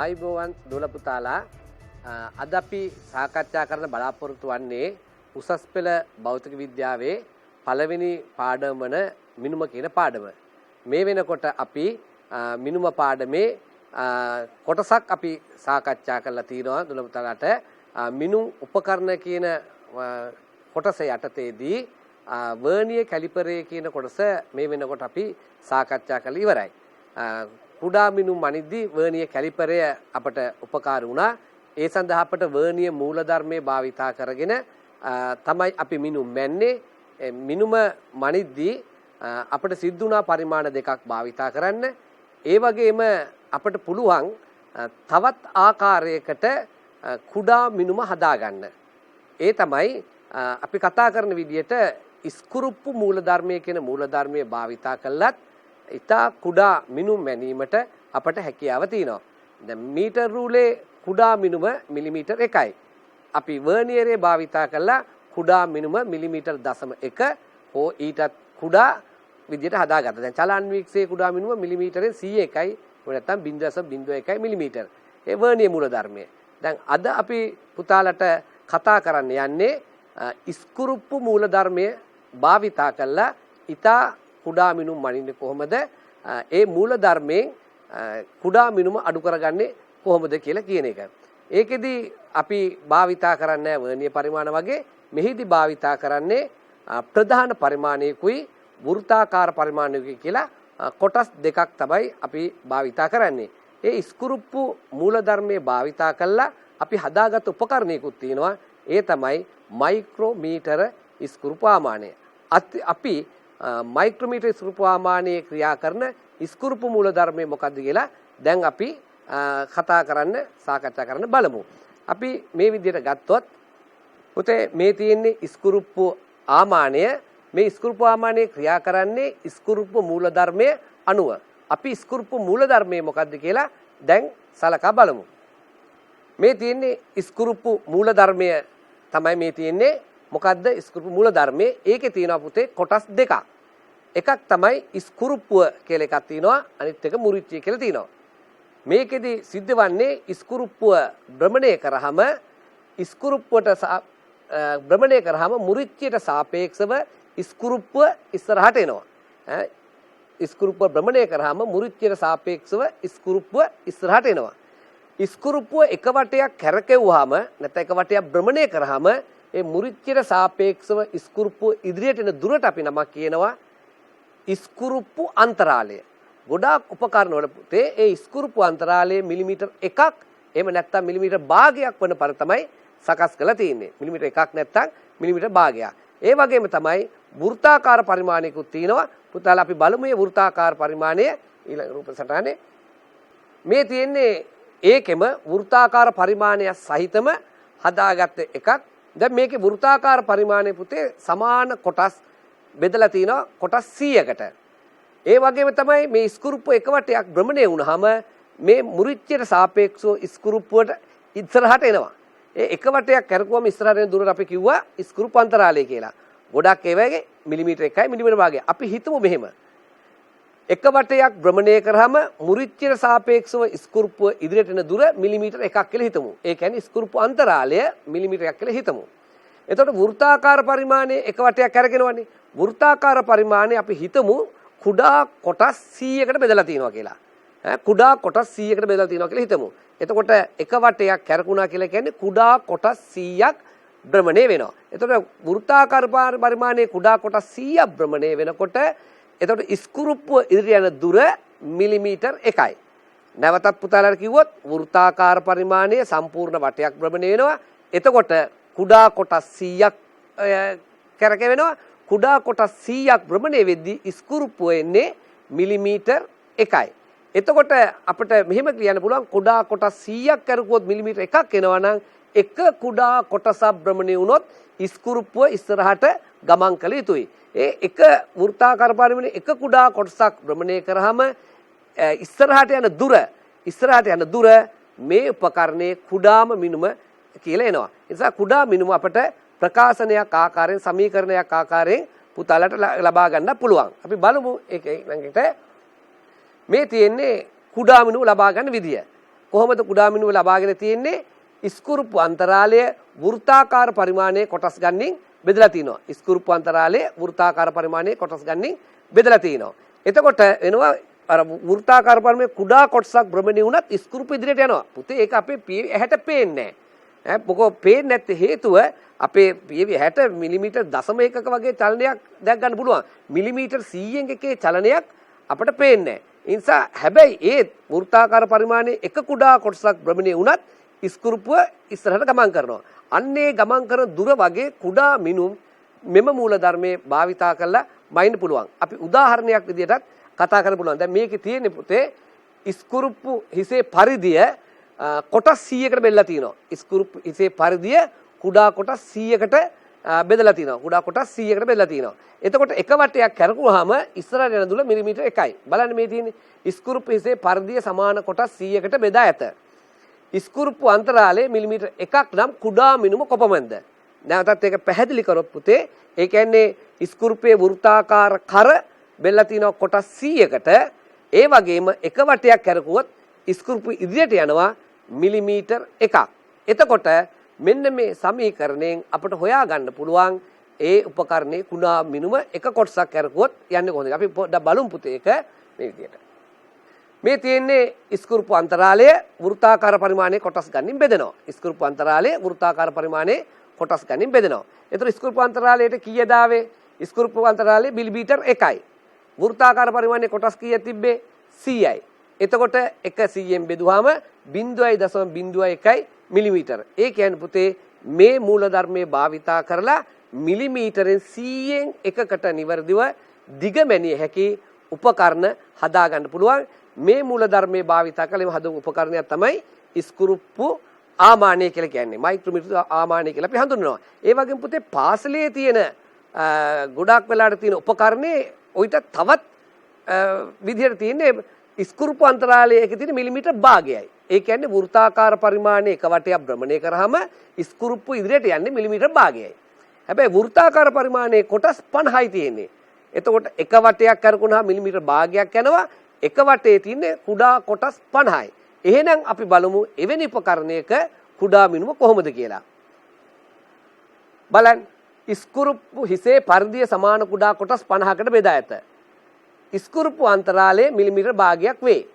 ආයුබෝවන් දුල පුතාලා අද අපි සාකච්ඡා කරන බලාපොරොත්තු වන්නේ උසස් පෙළ භෞතික විද්‍යාවේ පළවෙනි පාඩම වන මිනුම කියන පාඩම. මේ වෙනකොට අපි මිනුම පාඩමේ කොටසක් අපි සාකච්ඡා කරලා තිනවා දුල පුතාලාට. මිනුම් උපකරණ කියන කොටස යටතේදී වර්නියර් කැලිපරේ කියන කොටස මේ වෙනකොට අපි සාකච්ඡා කරලා ඉවරයි. කුඩා මිනුම් මනිද්දී වර්නියර් කැලිපරය අපට උපකාර වුණා. ඒ සඳහා අපට වර්නියර් මූලධර්මයේ භාවිතා කරගෙන තමයි අපි මිනුම් මැන්නේ. මිනුම මනිද්දී අපට සිද්ධ වුණා පරිමාණ දෙකක් භාවිතා කරන්න. ඒ වගේම අපට පුළුවන් තවත් ආකාරයකට කුඩා මිනුම හදාගන්න. ඒ තමයි අපි කතා කරන විදිහට ඉස්කුරුප්පු මූලධර්මයේ කියන මූලධර්මයේ භාවිතා කළත් ඉතා කුඩා මිනුම් මැනීමට අපට හැකියාව තියෙනවා. දැන් මීටර් රූලේ කුඩා මිනුම මිලිමීටර් 1යි. අපි වර්නියරේ භාවිතා කළා කුඩා මිනුම මිලිමීටර් 0.1 හෝ ඊටත් කුඩා විදිහට හදාගත්තා. දැන් චලන් වීක්ෂයේ කුඩා මිනුම මිලිමීටරෙන් 100යි. ඔය නැත්තම් 0.01 මිලිමීටර්. ඒ වර්නියර් මූලධර්මය. දැන් අද අපි පුතාලට කතා කරන්න යන්නේ ඉස්කුරුප්පු මූලධර්මයේ භාවිතා කළා ඉතා කුඩා මිනුම් මනින්නේ කොහොමද? ඒ මූල ධර්මයෙන් කුඩා මිනුම අඩු කරගන්නේ කොහොමද කියලා කියන එක. ඒකෙදි අපි භාවිතා කරන්නේ වර්නියර් පරිමාණ වගේ මෙහිදී භාවිතා කරන්නේ ප්‍රධාන පරිමාණයකුයි වෘත්තාකාර පරිමාණයකුයි කියලා කොටස් දෙකක් තමයි අපි භාවිතා කරන්නේ. ඒ ඉස්කුරුප්පු මූල ධර්මයේ භාවිතා කළා අපි හදාගත් උපකරණයකුත් තියෙනවා. ඒ තමයි මයික්‍රෝමීටර ඉස්කුරුප්පු ආමානය. අපි මයික්‍රෝමීටර ඉස්කුරුප්පු ආමානයේ ක්‍රියා කරන ඉස්කුරුප්පු මූලධර්මයේ මොකක්ද කියලා දැන් අපි සාකච්ඡා කරන්න බලමු. අපි මේ විදිහට ගත්තොත් පුතේ මේ තියෙන්නේ ඉස්කුරුප්පු ආමානය. මේ ඉස්කුරුප්පු ආමානයේ ක්‍රියා කරන්නේ ඉස්කුරුප්පු මූලධර්මයේ අනුව. අපි ඉස්කුරුප්පු මූලධර්මයේ මොකක්ද කියලා දැන් සලකා බලමු. මේ තියෙන්නේ ඉස්කුරුප්පු මූලධර්මය තමයි මේ තියෙන්නේ. මොකද්ද ඉස්කුරුප්පු මූලධර්මයේ? ඒකේ තියෙනවා පුතේ කොටස් දෙකක්. එකක් තමයි ඉස්කුරුප්පුව කියලා එකක් තියෙනවා. අනිත් එක මුරිච්චිය කියලා තියෙනවා. මේකෙදි සිද්ධ වන්නේ ඉස්කුරුප්පුව භ්‍රමණය කරාම මුරිච්චියට සාපේක්ෂව ඉස්කුරුප්පුව ඉස්සරහට එනවා. ඉස්කුරුප්පුව භ්‍රමණය කරාම මුරිච්චියට සාපේක්ෂව ඉස්කුරුප්පුව ඉස්සරහට එනවා. ඉස්කුරුප්පුව එක වටයක් කැරකෙව්වහම නැත්නම් එක වටයක් භ්‍රමණය කරාම ඒ මුරිච්චියට සාපේක්ෂව ඉස්කුරුප්පුව ඉදිරියට එන දුරට අපි නමක් කියනවා ඉස්කුරුප්පු අන්තරාලය. ගොඩාක් උපකරණ වල පුතේ ඒ ඉස්කුරුප්පු අන්තරාලය මිලිමීටර් 1ක් එහෙම නැත්නම් මිලිමීටර් භාගයක් වන පර තමයි සකස් කරලා තියෙන්නේ. මිලිමීටර් 1ක් නැත්නම් මිලිමීටර් භාගයක්. ඒ වගේම තමයි වෘත්තාකාර පරිමාණයකුත් තියෙනවා. පුතාලා අපි බලමු මේ වෘත්තාකාර පරිමාණය ඊළඟ රූප සටහනේ. මේ තියෙන්නේ ඒකෙම වෘත්තාකාර පරිමාණය සහිතම හදාගත්ත එකක්. දැන් මේකේ වෘත්තාකාර පරිමාණය පුතේ සමාන කොටස් බෙදලා තිනවා කොටස් 100කට. ඒ වගේම තමයි මේ ඉස්කුරුප්පුව එක වටයක් භ්‍රමණය වුණාම මේ මුරිච්චියට සාපේක්ෂව ඉස්කුරුප්පුවට ඉස්සරහට එනවා. ඒ එක වටයක් කරකුවම ඉස්සරහට එන දුරට අපි කිව්වා ඉස්කුරුප්පු අන්තරාලය කියලා. ගොඩක් ඒ වගේ මිලිමීටර් 1යි මිලිමීටර් භාගය. අපි හිතමු මෙහෙම. එක වටයක් භ්‍රමණය කරාම මුරිච්චියට සාපේක්ෂව ඉස්කුරුප්පුව ඉදිරියට එන දුර මිලිමීටර් 1ක් කියලා හිතමු. ඒ කියන්නේ ඉස්කුරුප්පු අන්තරාලය මිලිමීටර් 1ක් කියලා හිතමු. එතකොට වෘත්තාකාර පරිමාණය එක වටයක් කරගෙනවනේ. වෘත්තාකාර පරිමාණය අපි හිතමු කුඩා කොටස් 100කට බෙදලා තියෙනවා කියලා. කුඩා කොටස් 100කට බෙදලා තියෙනවා කියලා හිතමු. එතකොට එක වටයක් කරකුණා කියලා කියන්නේ කුඩා කොටස් 100ක් භ්‍රමණය වෙනවා. එතකොට වෘත්තාකාර පරිමාණයේ කුඩා කොටස් 100ක් භ්‍රමණය වෙනකොට එතකොට ඉස්කුරුප්පුව ඉදිරියට යන දුර මිලිමීටර් 1යි. නැවතත් පුතාලාට කිව්වොත් වෘත්තාකාර පරිමාණයේ සම්පූර්ණ වටයක් භ්‍රමණය වෙනවා. එතකොට කුඩා කොටස් 100ක් කරකැවෙනවා. කුඩා කොටස් 100ක් භ්‍රමණය වෙද්දී ඉස්කුරුප්පුව එන්නේ මිලිමීටර් 1යි. එතකොට අපිට මෙහෙම කියන්න පුළුවන් කුඩා කොටස් 100ක් කරකුවොත් මිලිමීටර් 1ක් එනවා නම් එක කුඩා කොටසක් භ්‍රමණය වුණොත් ඉස්කුරුප්පුව ඉස්සරහට ගමන් කළ යුතුයි. ඒ එක වෘත්තාකාර පරිමාණයේ එක කුඩා කොටසක් භ්‍රමණය කරාම ඉස්සරහට යන දුර මේ උපකරණයේ කුඩාම මිනුම කියලා එනවා. ඒ නිසා කුඩා මිනුම අපට ප්‍රකාශනයක් ආකාරයෙන් සමීකරණයක් ආකාරයෙන් පුතාලට ලබා ගන්න පුළුවන්. අපි බලමු ඒකේ ළඟට මේ තියෙන්නේ කුඩා මිනුම ලබා ගන්න විදිය. කොහොමද කුඩා මිනුම ලබාගෙන තියෙන්නේ? ස්කුරුප්පු අන්තරාලය වෘත්තාකාර පරිමාණයේ කොටස් ගන්නින් බෙදලා තිනවා. ස්කුරුප්පු අන්තරාලයේ වෘත්තාකාර පරිමාණයේ කොටස් ගන්නින් බෙදලා තිනවා. එතකොට වෙනවා අර වෘත්තාකාර පරිමාණයේ කුඩා කොටසක් භ්‍රමණය වුණත් ස්කුරුප්පු ඉදිරියට යනවා. පුතේ ඒක අපේ පියවි ඇහැට පේන්නේ නැහැ. මොකෝ පේන්නේ නැත්තේ හේතුව අපේ පියවි ඇහැට මිලිමීටර් 0.1ක වගේ චලනයක් දැක් ගන්න පුළුවන්. මිලිමීටර් 100න් එකේ චලනයක් අපිට පේන්නේ නැහැ. ඒ නිසා හැබැයි ඒ වෘත්තාකාර පරිමාණයේ එක කුඩා කොටසක් භ්‍රමණය වුණත් ස්කුරුප්පුව ඉස්සරහට ගමන් කරනවා. අන්නේ ගමන් කරන දුර වගේ කුඩා මිනුම් මෙම මූල ධර්මයේ භාවිතා කරලා මයින්න පුළුවන්. අපි උදාහරණයක් විදිහටත් කතා කරන්න පුළුවන්. දැන් මේකේ තියෙන්නේ පුතේ ස්කුරුප්පු හිසේ පරිධිය කොටස් 100කට බෙදලා තිනවා. ස්කුරුප්පු හිසේ පරිධිය කුඩා කොටස් 100කට බෙදලා තිනවා. කුඩා කොටස් 100කට බෙදලා තිනවා. එතකොට එක වටයක් කරකුවාම ඉස්සරහට යන දුර මිලිමීටර් 1යි. බලන්න මේ තියෙන්නේ ස්කුරුප්පු හිසේ පරිධිය සමාන කොටස් 100කට බෙදා ඇත. ස්කුරුප්පු අන්තරාලයේ මිලිමීටර් 1ක් නම් කුඩා මිනුම කොපමණද? නැවතත් ඒක පැහැදිලි කරොත් පුතේ ඒ කියන්නේ ස්කුරුප්පේ වෘත්තාකාර කර බෙල්ලා තිනවා කොටස් 100කට. ඒ වගේම එක වටයක් කරකුවොත් ස්කුරුප්පු ඉදිරියට යනවා මිලිමීටර් 1ක්. එතකොට මෙන්න මේ සමීකරණයෙන් අපිට හොයා ගන්න පුළුවන් ඒ උපකරණයේ කුඩා මිනුම එක කොටසක් කරකුවොත් යන්නේ කොහොමද? අපි බලමු පුතේ ඒක මේ විදිහට. මේ තියෙන්නේ ස්කුරුප්පු අන්තරාලය වෘත්තාකාර පරිමාණයේ කොටස් ගන්නින් බෙදෙනවා. ස්කුරුප්පු අන්තරාලය වෘත්තාකාර පරිමාණයේ කොටස් ගන්නින් බෙදෙනවා. ඒතර ස්කුරුප්පු අන්තරාලයට කීයද ආවේ? ස්කුරුප්පු අන්තරාලයේ මිලිමීටර් 1යි. වෘත්තාකාර පරිමාණයේ කොටස් කීයක් තිබ්බේ? 100යි. එතකොට 100ෙන් බෙදුවාම 0.01 මිලිමීටර. ඒ කියන්නේ පුතේ මේ මූල ධර්මයේ භාවිතා කරලා මිලිමීටරෙන් 100න් එකකට නිවැරදිව දිගමැනිය හැකි උපකරණ හදා ගන්න පුළුවන්. මේ මූල ධර්මයේ භාවිතා කළේම හදපු උපකරණයක් තමයි ස්කුරුප්පු ආමානය කියලා කියන්නේ. මයික්‍රොමීටර් ආමානය කියලා අපි හඳුන්වනවා. ඒ වගේම පුතේ පාසලේ තියෙන ගොඩාක් වෙලාවට තියෙන උපකරණේ ඔయిత තවත් විදිහට තියෙන්නේ ස්කුරුප්පු අන්තරාලයේ තියෙන මිලිමීටර් භාගයයි. ඒ කියන්නේ වෘත්තාකාර පරිමාණයේ එක වටයක් භ්‍රමණය කරාම ස්කුරුප්පු ඉදිරියට යන්නේ මිලිමීටර් භාගයයි. හැබැයි වෘත්තාකාර පරිමාණයේ කොටස් 50යි තියෙන්නේ. එතකොට එක වටයක් කරකුණා මිලිමීටර් භාගයක් යනවා. එක වටේ තියෙන කුඩා කොටස් 50යි. එහෙනම් අපි බලමු එවැනි උපකරණයක කුඩා මිනුම කොහොමද කියලා. බලන්න ස්කුරුප්පු හිසේ පරිධිය සමාන කුඩා කොටස් 50කට බෙදා ඇත. ස්කුරුප්පු අන්තරාලයේ මිලිමීටර් භාගයක් වේ.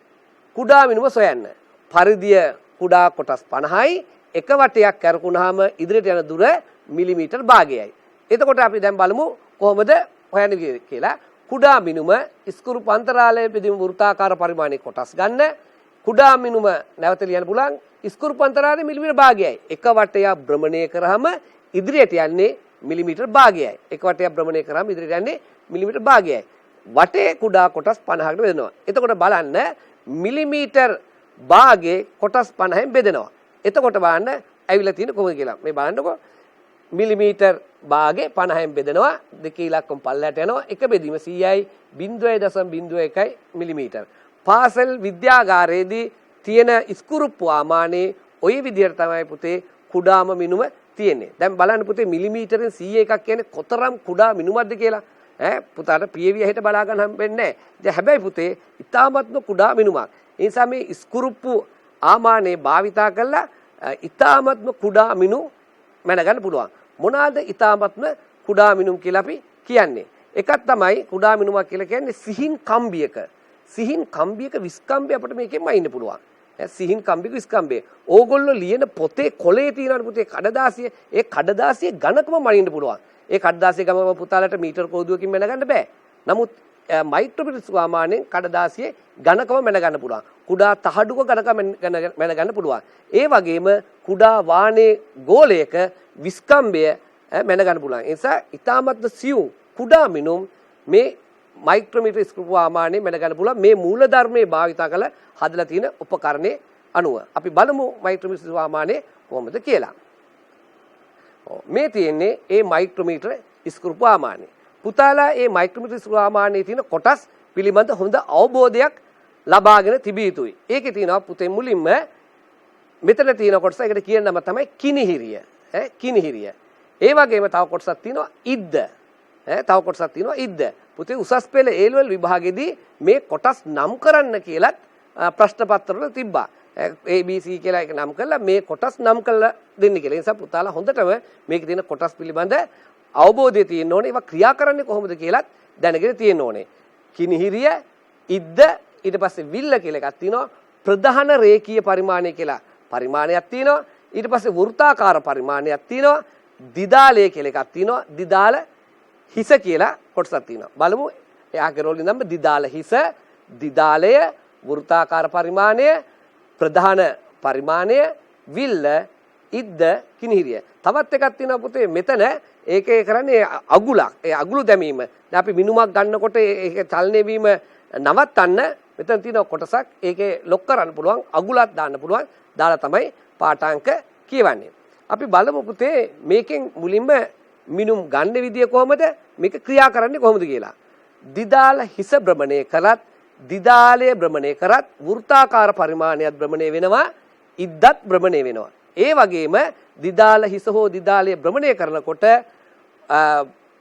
කුඩා මිනුම සොයන්න. පරිධිය කුඩා කොටස් 50යි. එක වටයක් කරකුණාම ඉදිරියට යන දුර මිලිමීටර් භාගයයි. එතකොට අපි දැන් බලමු කොහොමද හොයන්නේ කියලා. කුඩා මිනුම ස්කුරුප්පු අන්තරාලයේ බෙදීම වෘත්තාකාර පරිමාණයේ කොටස් ගන්න. කුඩා මිනුම නැවත ලියන්න පුළුවන් ස්කුරුප්පු අන්තරාලයේ මිලිමීටර් භාගයයි. එක වටයක් භ්‍රමණය කරාම ඉදිරියට යන්නේ මිලිමීටර් භාගයයි. එක වටයක් භ්‍රමණය කරාම ඉදිරියට යන්නේ මිලිමීටර් භාගයයි. වටේ කුඩා කොටස් 50කට බෙදෙනවා. එතකොට බලන්න මිලිමීටර් භාගයේ කොටස් 50න් බෙදෙනවා. එතකොට බලන්න ඇවිල්ලා තියෙන කොහොමද කියලා. මේ බලන්නකෝ මිලිමීටර් භාගේ 50න් බෙදෙනවා. දෙකේ ඉලක්කම් පල්ලයට යනවා. එක බෙදීම 100යි 0.01 මිලිමීටර්. පාසල් විද්‍යාගාරයේදී තියෙන ස්කුරුප්පු ආමානයේ ওই විදිහට තමයි පුතේ කුඩාම මිනුම තියෙන්නේ. දැන් බලන්න පුතේ මිලිමීටරෙන් 100 එකක් කියන්නේ කොතරම් කුඩා මිනුමක්ද කියලා. පුතාට පියවි ඇහිට බලා ගන්න හම්බෙන්නේ නැහැ. හැබැයි පුතේ ඊ타මත්ම කුඩා මිනුමක්. ඒ නිසා මේ ස්කුරුප්පු ආමානයේ භාවිතා කරලා ඊ타මත්ම කුඩා මිනු මැනගන්න පුළුවන්. මොනවාද ඊ타මත්ම කුඩා මිනුම් කියලා අපි කියන්නේ? එකක් තමයි කුඩා මිනුමක් කියලා කියන්නේ සිහින් කම්බියක. සිහින් කම්බියක විස්කම්බය අපිට මේකෙන්ම ඉන්න පුළුවන්. සිහින් කම්බියක විස්කම්බය. ඕගොල්ලෝ ලියන පොතේ කොලේ තියෙනවා පුතේ කඩදාසිය. ඒ කඩදාසියේ ඝනකම මනින්න පුළුවන්. ඒ කඩදාසිය ගමම පුතාලට මීටර් කෝදුවකින් මැනගන්න බෑ. නමුත් මයික්‍රොමීටර් සාමාන්‍යයෙන් කඩදාසියේ ඝනකම මැනගන්න පුළුවන්. කුඩා තහඩුක ඝනකම මැනගන්න පුළුවන්. ඒ වගේම කුඩා වානේ ගෝලයක විස්කම්බය මැනගන්න පුළුවන්. ඒ නිසා ඊ타මත්ම සියුම් කුඩා මිනුම් මේ මයික්‍රොමීටර් ස්ක්‍රූ ආමානයේ මැනගන්න පුළුවන්. මේ මූල ධර්මයේ භාවිතා කරලා හදලා තියෙන උපකරණේ අනුව. අපි බලමු මයික්‍රොමීටර් ස්ක්‍රූ ආමානය කොහොමද කියලා. මේ තියෙන්නේ ඒ මයික්‍රොමීටර් ස්ක්‍රූ ආමානය. පුතාලා ඒ මයික්‍රොමීටර් ස්ක්‍රූ ආමානයේ තියෙන කොටස් පිළිබඳ හොඳ අවබෝධයක් ලබාගෙන තිබිය යුතුයි. ඒකේ තියෙනවා පුතේ මුලින්ම මෙතන තියෙන කොටස ඒකට කියන නම තමයි කිනිහිරිය. කිනිහිරිය. ඒ වගේම තව කොටසක් තියෙනවා ඉද්ද. තව කොටසක් තියෙනවා ඉද්ද. පුතේ උසස් පෙළ A level විභාගෙදී මේ කොටස් නම් කරන්න කියලත් ප්‍රශ්න පත්‍රවල තිබ්බා. ABC කියලා එක නම් කරලා මේ කොටස් නම් කරලා දෙන්න කියලා. ඒ නිසා පුතාලා හොඳටම මේකේ තියෙන කොටස් පිළිබඳ අවබෝධය තියෙන්න ඕනේ. ඒවා ක්‍රියා කරන්නේ කොහොමද කියලාත් දැනගෙන තියෙන්න ඕනේ. කිනිහිරිය, ඉද්ද, ඊට පස්සේ විල්ල කියලා එකක් තියෙනවා. ප්‍රධාන රේඛීය පරිමාණය කියලා පරිමාණයක් තියෙනවා. ඊට පස්සේ වෘත්තාකාර පරිමාණයක් තියෙනවා. දිදාලය කියලා එකක් තියෙනවා. දිදාල හිස කියලා කොටසක් තියෙනවා. බලමු එයාගේ රෝල් ඉඳන්ම දිදාල හිස, දිදාලය, වෘත්තාකාර පරිමාණය, ප්‍රධාන පරිමාණය, විල්ල, ඉද්ද, කිනිහිරිය. තවත් එකක් තියෙනවා පුතේ මෙතන ඒකේ කරන්නේ අගුලක්. ඒ අගුළු දැමීම. දැන් අපි මිනුමක් ගන්නකොට ඒක චලනය වීම නවත්තන්න මෙතන තියෙන කොටසක් ඒකේ ලොක් කරන්න පුළුවන්, අගුලක් දාන්න පුළුවන්. දාලා තමයි පාඨාංක කියවන්නේ. අපි බලමු පුතේ මේකෙන් මුලින්ම මිනුම් ගන්න විදිය කොහොමද? මේක ක්‍රියා කරන්නේ කොහොමද කියලා. දිදාල හිස භ්‍රමණය කරත්, දිදාලය භ්‍රමණය කරත් වෘත්තාකාර පරිමාණයක් භ්‍රමණය වෙනවා, ඉද්දත් භ්‍රමණය වෙනවා. ඒ වගේම දිදාල හිස හෝ දිදාලය භ්‍රමණය කරනකොට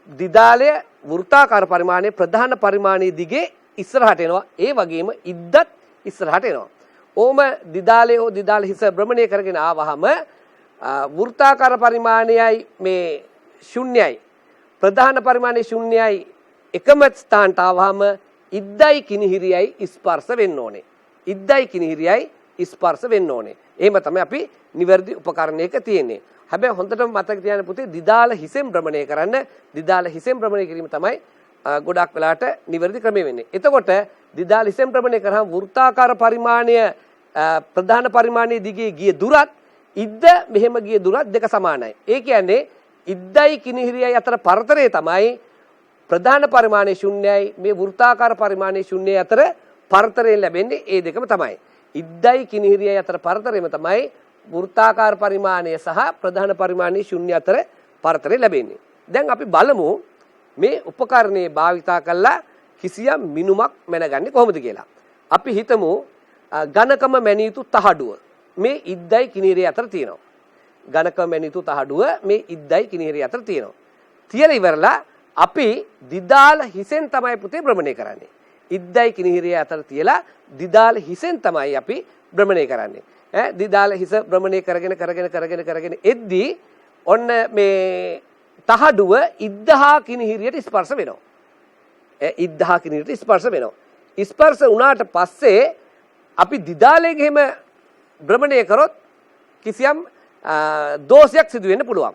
දිදාලය වෘත්තාකාර පරිමාණයේ ප්‍රධාන පරිමාණයේ දිගේ ඉස්සරහට එනවා. ඒ වගේම ඉද්දත් ඉස්සරහට එනවා. ඕම දිදාලය හෝ දිදාල හිස භ්‍රමණය කරගෙන ආවහම වෘත්තාකාර පරිමාණයයි මේ ශුන්‍යයි ප්‍රධාන පරිමාණයේ ශුන්‍යයි එකම ස්ථානට ආවහම ඉද්දයි කිනිහිරියයි ස්පර්ශ වෙන්න ඕනේ. ඉද්දයි කිනිහිරියයි ස්පර්ශ වෙන්න ඕනේ. එහෙම තමයි අපි නිවැරදි උපකරණයක තියෙන්නේ. හැබැයි හොඳටම මතක තියාගන්න පුතේ දිදාල හිසෙන් භ්‍රමණය කරන්න. දිදාල හිසෙන් භ්‍රමණය කිරීම තමයි ගොඩක් වෙලාට නිවැරදි ක්‍රමය වෙන්නේ. එතකොට දිදාල හිසෙන් භ්‍රමණය කරාම වෘත්තාකාර පරිමාණය ප්‍රධාන පරිමාණයේ දිගේ ගිය දුරත් ඉද්ද මෙහෙම ගිය දුරත් දෙක සමානයි. ඒ කියන්නේ ඉද්දයි කිනිහිරියයි අතර පරතරය තමයි ප්‍රධාන පරිමාණයේ ශුන්‍යයි මේ වෘත්තාකාර පරිමාණයේ ශුන්‍යයි අතර පරතරය ලැබෙන්නේ ඒ දෙකම තමයි. ඉද්දයි කිනිහිරියයි අතර පරතරයම තමයි වෘත්තාකාර පරිමාණය සහ ප්‍රධාන පරිමාණයේ ශුන්‍ය අතර පරතරය ලැබෙන්නේ. දැන් අපි බලමු මේ උපකරණයේ භාවිතා කරලා කිසියම් මිනුමක් මැනගන්නේ කොහොමද කියලා. අපි හිතමු ඝනකම මැනිය යුතු තහඩුව මේ ඉද්දයි කිනිහිරිය අතර තියෙනවා. ඝනකම මැනිය යුතු තහඩුව මේ ඉද්දයි කිනිහිරිය අතර තියෙනවා. තියලා ඉවරලා අපි දිදාල හිසෙන් තමයි පුතේ භ්‍රමණය කරන්නේ. ඉද්දයි කිනිහිරිය අතර තියලා දිදාල හිසෙන් තමයි අපි භ්‍රමණය කරන්නේ. දිදාල හිස භ්‍රමණය කරගෙන එද්දී ඔන්න මේ තහඩුව ඉද්දහා කිනිහිරියට ස්පර්ශ වෙනවා. ඉද්දහා කිනිහිරියට ස්පර්ශ වෙනවා. ස්පර්ශ වුණාට පස්සේ අපි දිදාලයෙන් එහෙම භ්‍රමණය කරොත් කිසියම් දෝෂයක් සිදු වෙන්න පුළුවන්.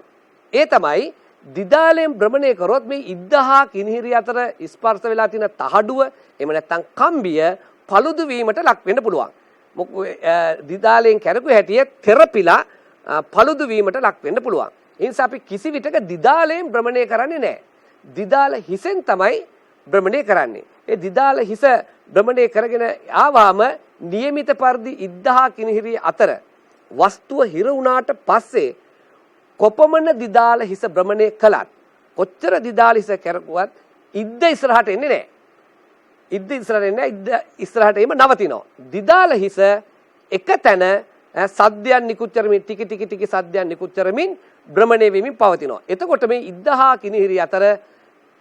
ඒ තමයි දිදාලයෙන් භ්‍රමණය කරොත් මේ ඉද්දහා කිනිහිරිය අතර ස්පර්ශ වෙලා තියෙන තහඩුව එහෙම නැත්නම් කම්බිය paludu වීමට ලක් වෙන්න පුළුවන්. දිදාලයෙන් කැරකු හැටිය තෙරපිලා paludu වීමට ලක් වෙන්න පුළුවන්. ඒ නිසා අපි කිසි විටක දිදාලයෙන් භ්‍රමණය කරන්නේ නැහැ. දිදාල හිසෙන් තමයි භ්‍රමණය කරන්නේ. ඒ දිදාල හිස භ්‍රමණය කරගෙන ආවම નિયમિત පරිදි ඉද්දහා කිනිහිරිය අතර වස්තුව හිර වුණාට පස්සේ කොපමණ දිදාල හිස භ්‍රමණය කළත් කොච්චර දිදාල හිස කරකුවත් ඉද්ද ඉස්සරහට එන්නේ නැහැ. ඉද්ද ඉස්සරහට එන්නේ ඉද්ද ඉස්සරහට එීම නවතිනවා. දිදාල හිස එක තැන සද්දයන් නිකුත් කරමින් ටික සද්දයන් නිකුත් කරමින් භ්‍රමණය වෙමින් පවතිනවා. එතකොට මේ ඉද්දහා කිනිහිරිය අතර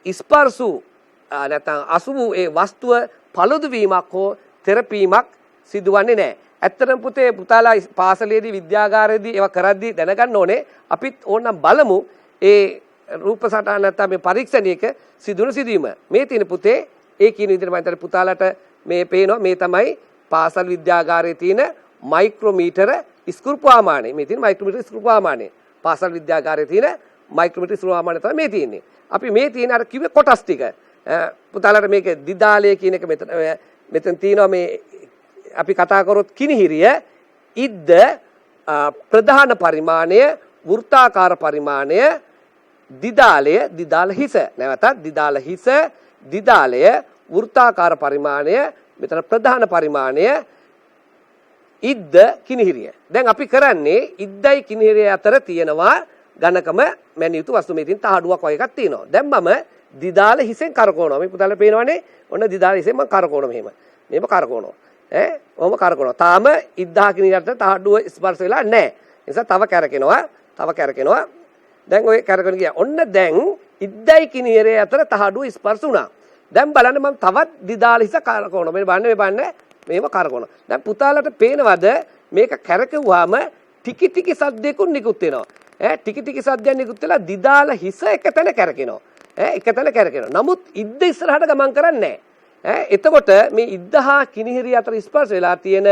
ස්පර්ශු නැත්නම් අසුබු ඒ වස්තුව paludu වීමක් හෝ තෙරපීමක් සිදුවන්නේ නැහැ. ඇත්තටම පුතේ පුතාලා පාසලේදී විද්‍යාගාරයේදී ඒවා කරද්දී දැනගන්න ඕනේ අපිත් ඕනනම් බලමු ඒ රූප සටහන නැත්නම් මේ පරීක්ෂණයක සිදුවන සිදුවීම. මේ තියෙන පුතේ ඒ කියන විදිහට මම හිතන්නේ පුතාලට මේ පේනවා මේ තමයි පාසල් විද්‍යාගාරයේ තියෙන මයික්‍රෝමීටර ස්කෘප්වාමානය. මේ තියෙන මයික්‍රෝමීටර ස්කෘප්වාමානය. පාසල් විද්‍යාගාරයේ තියෙන මයික්‍රෝමීටර ස්කෘප්වාමානය තමයි මේ තියෙන්නේ. අපි මේ තියෙන අර කිව්වේ කොටස් ටික. පුතාලට මේක දිදාලය කියන එක මෙතන තියෙනවා මේ අපි කතා කරොත් කිනිහිරිය ඉද්ද ප්‍රධාන පරිමාණය වෘත්තාකාර පරිමාණය දිදාලය දිදාල හිස නැවතත් දිදාල හිස දිදාලය වෘත්තාකාර පරිමාණය මෙතන ප්‍රධාන පරිමාණය ඉද්ද කිනිහිරිය. දැන් අපි කරන්නේ ඉද්දයි කිනිහිරිය අතර තියෙනවා ඝනකම මැනිය යුතු වස්තු මේ තියෙන තහඩුවක් වගේ එකක් තියෙනවා. දැන් මම දිදාල හිසෙන් කරකවනවා. මේ පුතාලට පේනවනේ ඔන්න දිදාල හිසෙන් මම කරකවනවා මෙහෙම. මේක කරකවනවා. ඔහොම කරකවනවා. තාම ඉද්දහා කිනිහිරියට තහඩුව ස්පර්ශ වෙලා නැහැ. ඒ නිසා තව කැරකෙනවා. දැන් ඔය කැරකෙන ගියා. ඔන්න දැන් ඉද්දයි කිනිහිරිය අතර තහඩුව ස්පර්ශ වුණා. දැන් බලන්න මම තවත් දිදාල හිස කරකවනවා. මේ බලන්න මේව කරකවනවා. දැන් පුතාලට පේනවද මේක කැරකුවාම ටිකි ටිකි සද්දයකුත් නිකුත් වෙනවා. ටිකි ටිකි සද්දයක් නිකුත් වෙලා දිදාල හිස එකතැන කැරකෙනවා. එකතැන කැරකෙනවා. නමුත් ඉද්ද ඉස්සරහට ගමන් කරන්නේ නැහැ. එතකොට මේ ඉද්ද හා කිනිහිරිය අතර ස්පර්ශ වෙලා තියෙන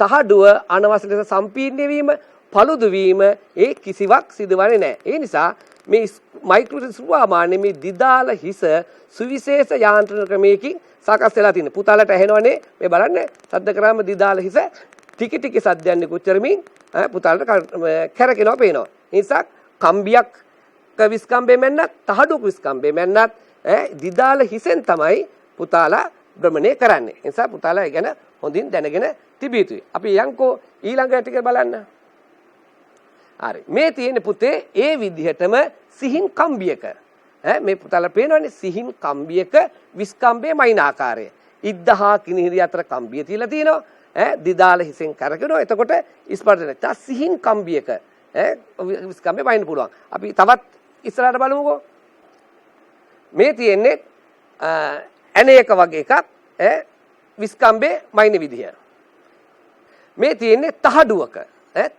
තහඩුව අනවශ්‍ය ලෙස සම්පීර්ණ වීම, paludu වීම ඒ කිසිවක් සිදුවන්නේ නැහැ. ඒ නිසා මේ මයික්‍රෝස්කෝපමානේ මේ දිදාල හිස සුවිශේෂ යාන්ත්‍රණ ක්‍රමයකින් සකස් වෙලා තියෙන. පුතාලට ඇහෙනවනේ මේ බලන්න සද්ද කරාම දිදාල හිස ටිකි ටිකි සද්දයන් නිකුත් කරමින් පුතාලට කැරකෙනවා පේනවා. ඒ නිසා කම්බියක් විස්කම්බේ මැන්නත් තහඩුවක විස්කම්බේ මැන්නත් දිදාල හිසෙන් තමයි පුතාලා භ්‍රමණය කරන්නේ. ඒ නිසා පුතාලා ගැන හොඳින් දැනගෙන තිබිය යුතුයි. අපි යන්කෝ ඊළඟ ටික බලන්න. හරි. මේ තියෙන පුතේ ඒ විදිහටම සිහින් කම්බියක මේ පුතාලා පේනවනේ සිහින් කම්බියක විස්කම්බේ මයින් ආකාරය. ඉද්දහා කිනිහිරිය අතර කම්බිය තියලා තියෙනවා. දිදාල හිසෙන් කරකිනවා. එතකොට ස්පර්ශ වෙනවා. සිහින් කම්බියක විස්කම්බේ මයින් පුළුවන්. අපි තවත් ඉස්සරහට බලමුකෝ. මේ තියෙන්නේ ඇණයක වගේ එකක් විස්කම්බේ මයින් විදිය. මේ තියෙන්නේ තහඩුවක.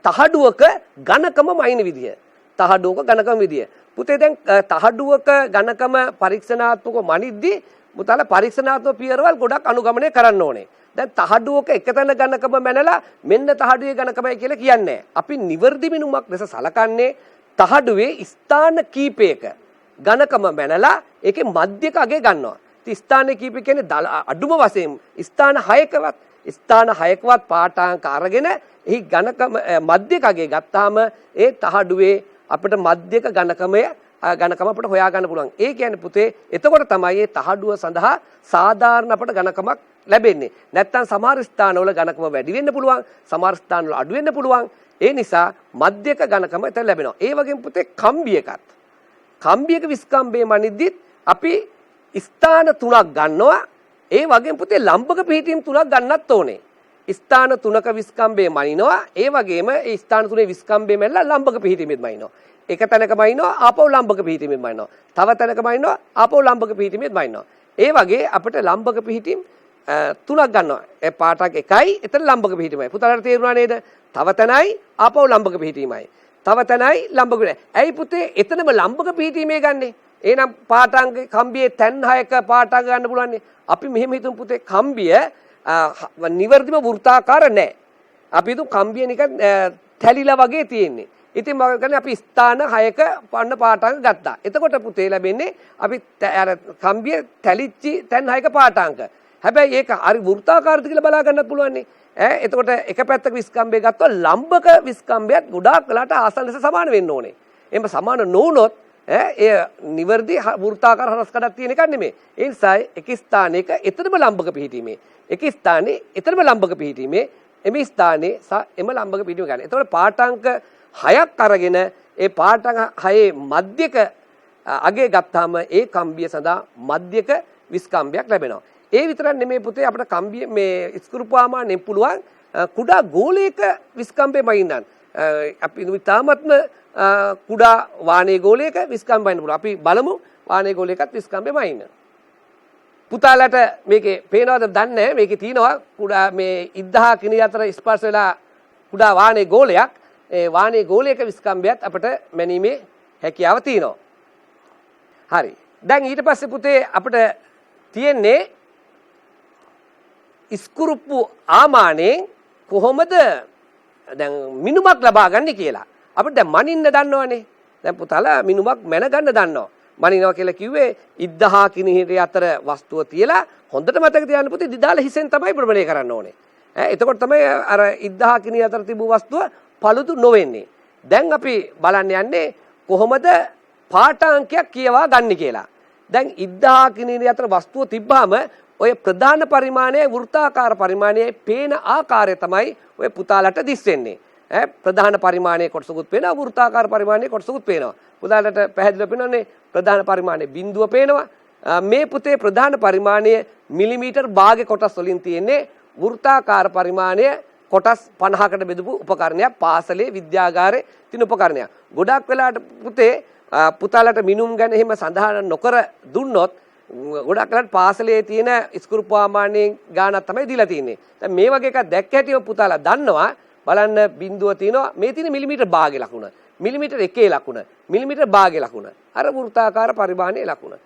තහඩුවක ඝනකම මයින් විදිය. තහඩුවක ඝනකම විදිය. පුතේ දැන් තහඩුවක ඝනකම පරීක්ෂණාත්මකව මනිද්දී පුතාලා පරීක්ෂණාත්මක පියවරවල් ගොඩක් අනුගමනය කරන්න ඕනේ. දැන් තහඩුවක එකතැන ඝනකම මැනලා මෙන්න තහඩුවේ ඝනකමයි කියලා කියන්නේ. අපි නිවර්දි මිනුමක් ලෙස සලකන්නේ තහඩුවේ ස්ථාන කීපයක ඝනකම මැනලා ඒකේ මධ්‍යක අගය ගන්නවා. ඉතින් ස්ථාන කීපය කියන්නේ අඩුම වශයෙන් ස්ථාන 6කවත් පාඨාංක අරගෙන එහි ඝනකම මධ්‍යක අගය ගත්තාම ඒ තහඩුවේ අපිට මධ්‍යක ඝනකම අපිට හොයා ගන්න පුළුවන්. ඒ කියන්නේ පුතේ එතකොට තමයි මේ තහඩුව සඳහා සාධාරණ අපිට ඝනකමක් ලැබෙන්නේ. නැත්තම් සමහර ස්ථානවල ඝනකම වැඩි වෙන්න පුළුවන්, සමහර ස්ථානවල අඩු වෙන්න පුළුවන්. ඒ නිසා මධ්‍යක ඝනකම එතන ලැබෙනවා. ඒ වගේම පුතේ කම්බියක විස්කම්බේ මනිද්දිත් අපි ස්ථාන 3ක් ගන්නවා. ඒ වගේම පුතේ ලම්බක පිහිටීම් 3ක් ගන්නත් ඕනේ. ස්ථාන 3ක විස්කම්බේ මනිනවා. ඒ වගේම ඒ ස්ථාන 3 විස්කම්බේ මැල්ලා ලම්බක පිහිටීමෙත් මනිනවා. එක තැනක මනිනවා ආපහු ලම්බක පිහිටීමෙත් මනිනවා. තව තැනක මනිනවා ආපහු ලම්බක පිහිටීමෙත් මනිනවා. ඒ වගේ අපිට ලම්බක පිහිටීම් 3ක් ගන්නවා. ඒ පාටක් එකයි එතන ලම්බක පිහිටීමයි. පුතාලට තේරුණා නේද? තව තැනයි ආපහු ලම්බක පිහිටීමයි. තව තැනයි ලම්බක පිහිටීමයි. ඇයි පුතේ එතනම ලම්බක පිහිටීමේ ගන්නෙ? එහෙනම් පාඨාංග කම්බියේ තැන් 6ක පාඨාංග ගන්න පුළුවන්නේ. අපි මෙහෙම හිතමු පුතේ කම්බිය නිවර්දිම වෘත්තාකාර නැහැ. අපි හිතමු කම්බිය නිකන් තැලිලා වගේ තියෙන්නේ. ඉතින් මම කියන්නේ අපි ස්ථාන 6ක පන්න පාඨාංග ගත්තා. එතකොට පුතේ ලැබෙන්නේ අපි අර කම්බිය තැලිච්චි තැන් 6ක පාඨාංග. හැබැයි ඒක හරි වෘත්තාකාරද කියලා බලා ගන්නත් පුළුවන්නේ. එතකොට එක පැත්තක විස්කම්බය ගත්තොත් ලම්බක විස්කම්බයත් ගොඩාක් වෙලාට ආසන්න ලෙස සමාන වෙන්න ඕනේ. එහෙම සමාන නොවුනොත් ඒ නිවර්දි වෘත්තාකාර හරස්කඩක් තියෙන එකක් නෙමෙයි. ඒ නිසා එක ස්ථානයක එතරම් ලම්බක පිහිටීමේ එක ස්ථානයේ එතරම් ලම්බක පිහිටීමේ එමේ ස්ථානයේ එම ලම්බක පිහිටීම ගන්න. එතකොට පාඨාංක 6ක් අරගෙන ඒ පාඨාංක 6 මධ්‍යක අගය ගත්තාම ඒ කම්බිය සඳහා මධ්‍යක විස්කම්බයක් ලැබෙනවා. ඒ විතරක් නෙමෙයි පුතේ අපිට කම්බිය මේ ස්කෘපාමානෙන් පුළුවන් කුඩා ගෝලයක විස්කම්බේ මයින්නන්. අපි තාමත්ම කුඩා වානේ ගෝලයක විස්කම්බේ මයින්න පුළුවන්. අපි බලමු වානේ ගෝලයකත් විස්කම්බේ මයින්න. පුතාලට මේකේ පේනවද දන්නේ නැහැ. මේකේ තියෙනවා කුඩා මේ ඉද්දහා කිනි අතර ස්පර්ශ වෙලා කුඩා වානේ ගෝලයක්. ඒ වානේ ගෝලයක විස්කම්බයත් අපිට මැනීමේ හැකියාව තියෙනවා. හරි. දැන් ඊට පස්සේ පුතේ අපිට තියෙන්නේ ඉස්කුරුප්පු ආමාණයෙන් කොහොමද දැන් මිනුමක් ලබා ගන්න කියලා. අපිට දැන් මනින්න දන්නවනේ. දැන් පුතාලා මිනුමක් මැන ගන්න දන්නවා. මනිනවා කියලා කිව්වේ ඉද්දහා කිනිහිරිය අතර වස්තුව තියලා හොඳට මතක තියාගන්න පුතේ දිදාල හිසෙන් තමයි ප්‍රබලය කරන්න ඕනේ. එතකොට තමයි අර ඉද්දහා කිනිහිරිය අතර තිබූ වස්තුව paludu නොවෙන්නේ. දැන් අපි බලන්න යන්නේ කොහොමද පාඨාංකයක් කියවා ගන්න කියලා. දැන් ඉද්දහා කිනිහිරිය අතර වස්තුව තිබ්බාම ඔය ප්‍රධාන පරිමාණය වෘත්තාකාර පරිමාණයේ පේන ආකාරය තමයි ඔය පුතාලට දිස් වෙන්නේ. ප්‍රධාන පරිමාණයේ කොටසකුත් පේනවා වෘත්තාකාර පරිමාණයේ කොටසකුත් පේනවා. පුතාලට පැහැදිලිව පේනවනේ ප්‍රධාන පරිමාණයේ බිඳුව පේනවා. මේ පුතේ ප්‍රධාන පරිමාණය මිලිමීටර් භාගයේ කොටස් වලින් තියෙන්නේ වෘත්තාකාර පරිමාණය කොටස් 50කට බෙදපු උපකරණයක් පාසලේ විද්‍යාගාරේ තියෙන උපකරණයක්. ගොඩක් වෙලාවට පුතේ පුතාලට මිනුම් ගැන එහෙම සඳහන් නොකර දුන්නොත් ගොඩක් වෙලාවට පාසලේ තියෙන ස්කෘපාමාණයෙන් ගානක් තමයි දීලා තියෙන්නේ. දැන් මේ වගේ එකක් දැක්ක හැටිව පුතාලා දන්නවා බලන්න බිඳුව තියෙනවා මේ තියෙන මිලිමීටර් භාගයේ ලකුණ. මිලිමීටර් 1 ලකුණ. මිලිමීටර් භාගයේ ලකුණ. අර වෘත්තාකාර පරිමාණයේ ලකුණ.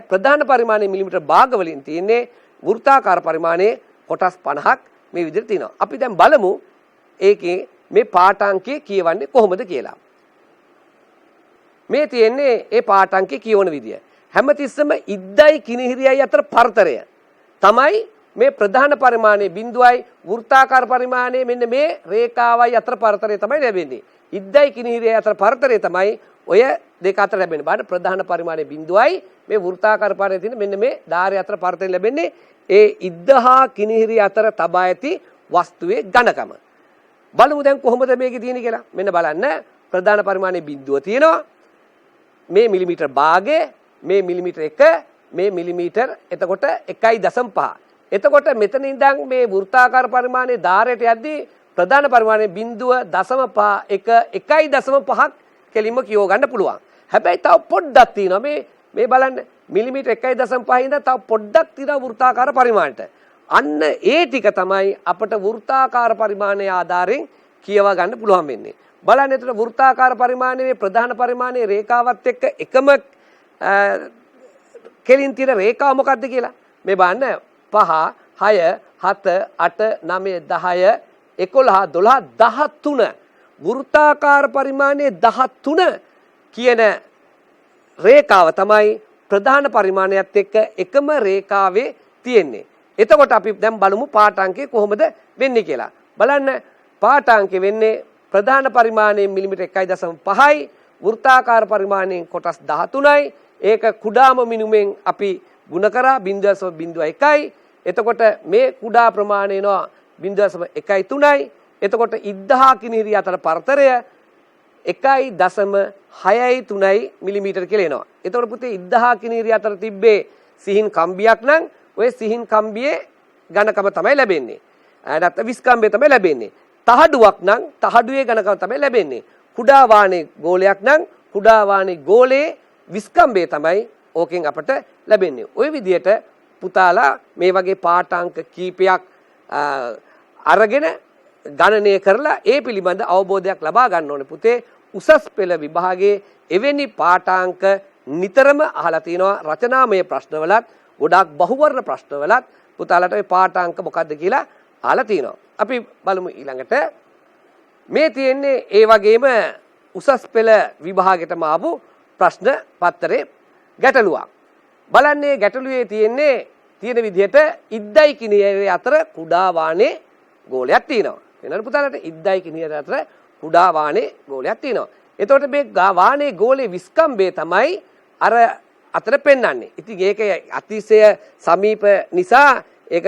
ප්‍රධාන පරිමාණයේ මිලිමීටර් භාග වලින් තියෙන්නේ වෘත්තාකාර පරිමාණයේ කොටස් 50ක් මේ විදිහට තියෙනවා. අපි දැන් බලමු ඒකේ මේ පාඨාංකය කියවන්නේ කොහොමද කියලා. මේ තියෙන්නේ ඒ පාඨාංකය කියවන විදිය. හැමතිස්සෙම ඉද්දයි කිනිහිරියයි අතර පරතරය තමයි මේ ප්‍රධාන පරිමාණයේ බිඳුවයි වෘත්තාකාර පරිමාණයේ මෙන්න මේ රේඛාවයි අතර පරතරය තමයි ලැබෙන්නේ. ඉද්දයි කිනිහිරියයි අතර පරතරය තමයි ඔය දෙක අතර ලැබෙන්නේ. බලන්න ප්‍රධාන පරිමාණයේ බිඳුවයි මේ වෘත්තාකාර පරිමාණයේ තියෙන මෙන්න මේ ධාරය අතර පරතරය ලැබෙන්නේ ඒ ඉද්ද හා කිනිහිරිය අතර තබා ඇති වස්තුවේ ඝනකම. බලමු දැන් කොහොමද මේකේ තියෙන්නේ කියලා. මෙන්න බලන්න ප්‍රධාන පරිමාණයේ බිඳුව තියෙනවා. මේ මිලිමීටර් භාගය, මේ මිලිමීටර් 1, මේ මිලිමීටර් එතකොට 1.5. එතකොට මෙතන ඉඳන් මේ වෘත්තාකාර පරිමාණයේ ධාරයට යද්දී ප්‍රධාන පරිමාණයේ බිඳුව 0.5 1.5ක් කෙලින්ම කියව ගන්න පුළුවන්. හැබැයි තව පොඩ්ඩක් තියෙනවා මේ බලන්න මිලිමීටර් 1.5 ඉඳන් තව පොඩ්ඩක් තියෙනවා වෘත්තාකාර පරිමාණයට. අන්න ඒ ටික තමයි අපට වෘත්තාකාර පරිමාණයේ ආධාරයෙන් කියව ගන්න පුළුවන් වෙන්නේ. බලන්න එතන වෘත්තාකාර පරිමාණයේ ප්‍රධාන පරිමාණයේ රේඛාවත් එක්ක එකම කෙලින් තියෙන රේඛාව මොකක්ද කියලා. මේ බලන්න 5 6 7 8 9 10 11 12 13 වෘත්තාකාර පරිමාණයේ 13 කියන රේඛාව තමයි ප්‍රධාන පරිමාණයත් එක්ක එකම රේඛාවේ තියෙන්නේ. එතකොට අපි දැන් බලමු පාඨාංකය කොහොමද වෙන්නේ කියලා. බලන්න පාඨාංකය වෙන්නේ ප්‍රධාන පරිමාණයෙන් මිලිමීටර් 1.5යි වෘත්තාකාර පරිමාණයෙන් කොටස් 13යි. ඒක කුඩාම මිනුමෙන් අපි ගුණ කරා 0.01යි. එතකොට මේ කුඩා ප්‍රමාණය එනවා 0.13යි. එතකොට ඉද්දහා කිනිහිරිය අතර පරතරය 1.63යි මිලිමීටර් කියලා එනවා. එතකොට පුතේ ඉද්දහා කිනිහිරිය අතර තිබ්බේ සිහින් කම්බියක් නම් ඔය සිහින් කම්බියේ ඝනකම තමයි ලැබෙන්නේ. නැත්නම් විස්කම්බය තමයි ලැබෙන්නේ. තහඩුවක් නම් තහඩුවේ ඝනකම තමයි ලැබෙන්නේ. කුඩා වාණේ ගෝලයක් නම් කුඩා වාණේ ගෝලයේ විස්කම්බය තමයි ඕකෙන් අපට ලැබෙන්නේ. ওই විදිහට පුතාලා මේ වගේ පාඨාංක කීපයක් අරගෙන ගණනය කරලා ඒ පිළිබඳ අවබෝධයක් ලබා ගන්න ඕනේ පුතේ. උසස් පෙළ විභාගයේ එවැනි පාඨාංක නිතරම අහලා තිනවා. රචනාමය ප්‍රශ්නවලත් ගොඩාක් බහුවර්ණ ප්‍රශ්නවලත් පුතාලට ওই පාඨාංක මොකද්ද කියලා අහලා තිනවා. අපි බලමු ඊළඟට මේ තියෙන්නේ ඒ වගේම උසස් පෙළ විභාගෙටම ආපු ප්‍රශ්න පත්‍රයේ ගැටලුවක්. බලන්නේ ගැටලුවේ තියෙන්නේ තියෙන විදිහට ඉද්දයි කිනිහිරිය අතර කුඩා වාණේ ගෝලයක් තියෙනවා. වෙනද පුතාලට ඉද්දයි කිනිහිරිය අතර කුඩා වාණේ ගෝලයක් තියෙනවා. එතකොට මේ වාණේ ගෝලේ විස්කම්බය තමයි අර අතර පෙන්වන්නේ. ඉතින් ඒක අතිශය සමීප නිසා ඒක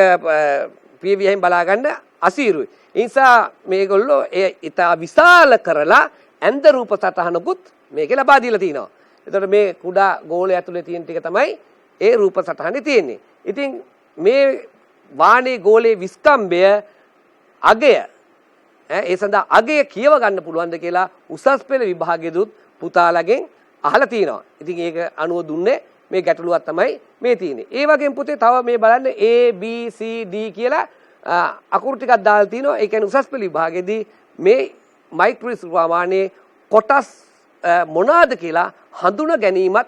පියවියෙන් බලා ගන්න අසීරුයි. ඒ නිසා මේගොල්ලෝ ඒ ඉතා විශාල කරලා ඇන්ද රූප සටහනකුත් මේකේ ලබා දීලා තිනවා. එතකොට මේ කුඩා ගෝලය ඇතුලේ තියෙන ටික තමයි ඒ රූප සටහනේ තියෙන්නේ. ඉතින් මේ වාණේ ගෝලයේ විස්කම්බය අගය ඒ සඳහා අගය කියව ගන්න පුළුවන්ද කියලා උසස් පෙළ විභාගයේදුත් පුතාලගෙන් අහලා තිනවා. ඉතින් ඒක අනුව දුන්නේ මේ ගැටලුවක් තමයි මේ තියෙන්නේ. ඒ වගේම පුතේ තව මේ බලන්න A B C D කියලා අකුරු ටිකක් දාලා තිනවා. ඒ කියන්නේ උසස් පෙළ විභාගයේදී මේ මයික්‍රොස් ප්‍රමාණයේ කොටස් මොනවාද කියලා හඳුන ගැනීමත්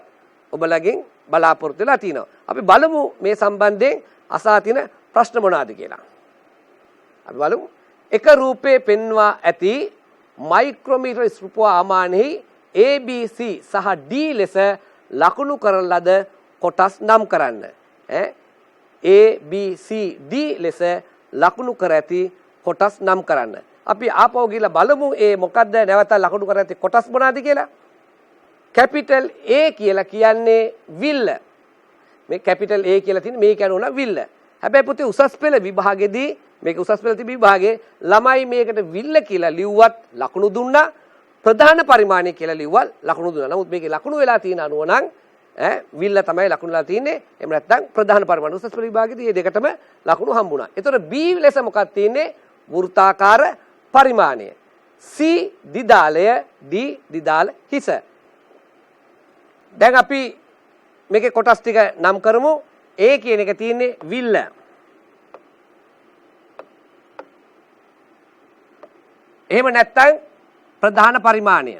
ඔබලගෙන් බලාපොරොත්තු වෙලා තිනවා. අපි බලමු මේ සම්බන්ධයෙන් අසා තියෙන ප්‍රශ්න මොනවාද කියලා. අපි බලමු. එක රූපේ පෙන්වා ඇති මයික්‍රොමීටර් ස්වල්පමානෙහි ABC සහ D ලෙස ලකුණු කරන ලද කොටස් නම් කරන්න. ABC D ලෙස ලකුණු කර ඇති කොටස් නම් කරන්න. අපි ආපහු ගිහලා බලමු ඒ මොකද්ද නැවත ලකුණු කර ඇති කොටස් මොනවාද කියලා. කැපිටල් A කියලා කියන්නේ විල්ල. මේ කැපිටල් A කියලා තියෙන මේ කියනවා විල්ල. හැබැයි පුතේ උසස් පෙළ විභාගයේදී මේක උසස් පෙළ විභාගයේ ළමයි මේකට විල්ල කියලා ලිව්වත් ලකුණු දුන්නා. ප්‍රධාන පරිමාණය කියලා ලිව්වල් ලකුණු දුන්නා. නමුත් මේකේ ලකුණු වෙලා තියෙන අනුව නම් විල්ල තමයි ලකුණු වෙලා තියෙන්නේ. එහෙම නැත්නම් ප්‍රධාන පරිමාණ උසස් පෙළ විභාගයේදී මේ දෙකටම ලකුණු හම්බුණා. ඒතකොට B ලෙස මොකක්ද තියෙන්නේ? වෘත්තාකාර පරිමාණය. C දිදාලය, D දිදාල හිස. දැන් අපි මේකේ කොටස් ටික නම් කරමු. A කියන එක තියෙන්නේ විල්ල. එහෙම නැත්නම් ප්‍රධාන පරිමාණය.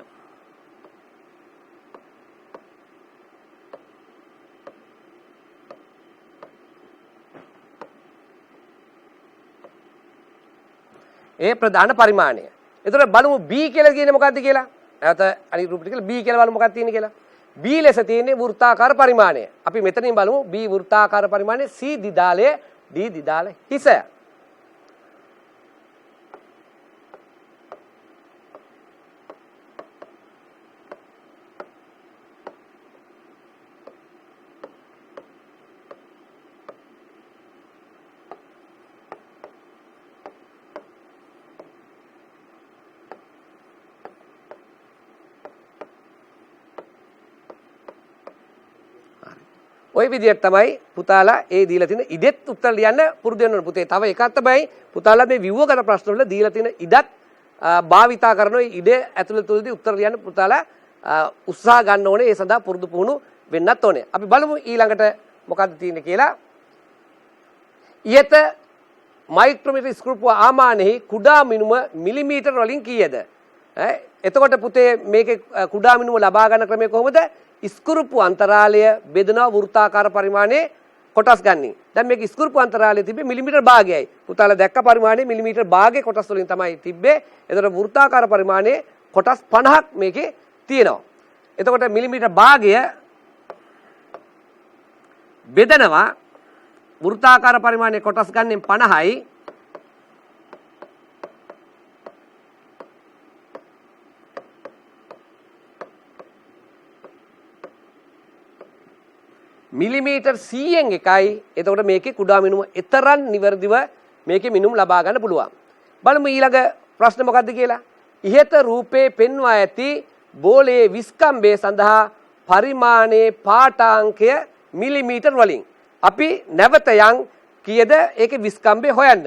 ඒ ප්‍රධාන පරිමාණය. එතකොට බලමු B කියලා කියන්නේ මොකක්ද කියලා. නැවත අනිත් රූපෙට කියලා B කියලා බලමු මොකක්ද තියෙන්නේ කියලා. B ලෙස තියෙන්නේ වෘත්තාකාර පරිමාණය. අපි මෙතනින් බලමු B වෘත්තාකාර පරිමාණය, C දිදාලය, D දිදාල හිසය. ඔය විදිහට තමයි පුතාලා ඒ දීලා තියෙන ඉඩෙත් උත්තර ලියන්න පුරුදු වෙන්න ඕනේ පුතේ. තව එකක් තමයි පුතාලා මේ විවෘත ප්‍රශ්න වල දීලා තියෙන ඉඩත් භාවිතා කරන ඔය ඉඩ ඇතුළත තුලදී උත්තර ලියන්න පුතාලා උත්සාහ ගන්න ඕනේ. ඒ සඳහා පුරුදු පුහුණු වෙන්නත් ඕනේ. අපි බලමු ඊළඟට මොකද්ද තියෙන්නේ කියලා. ඊට මයික්‍රොමීටර් ස්ක්‍රූප්ව ආමානයේ කුඩා මිනුම මිලිමීටර වලින් කීයද? එතකොට පුතේ මේකේ කුඩා මිනුම ලබා ගන්න ක්‍රමය කොහොමද? ස්ක්‍රූප්ව අන්තරාලය බෙදනවා වෘත්තාකාර පරිමාණයේ කොටස් ගන්න. දැන් මේක ස්ක්‍රූප්ව අන්තරාලයේ තිබ්බේ මිලිමීටර භාගයයි. පුතාලා දැක්ක පරිමාණය මිලිමීටර භාගයේ කොටස් වලින් තමයි තිබ්බේ. එතකොට වෘත්තාකාර පරිමාණයේ කොටස් 50ක් මේකේ තියෙනවා. එතකොට මිලිමීටර භාගය බෙදනවා වෘත්තාකාර පරිමාණයේ කොටස් ගන්නෙන් 50යි. මිලිමීටර් 100න් එකයි. එතකොට මේකේ කුඩා මිනුම එතරම් නිවැරදිව මේකේ මිනුම් ලබා ගන්න පුළුවන්. බලමු ඊළඟ ප්‍රශ්න මොකක්ද කියලා. ඉහත රූපේ පෙන්වා ඇති බෝලයේ විස්කම්බය සඳහා පරිමාණයේ පාඨාංකය මිලිමීටර් වලින්. අපි නැවත යන් කීයද ඒකේ විස්කම්බය හොයන්න.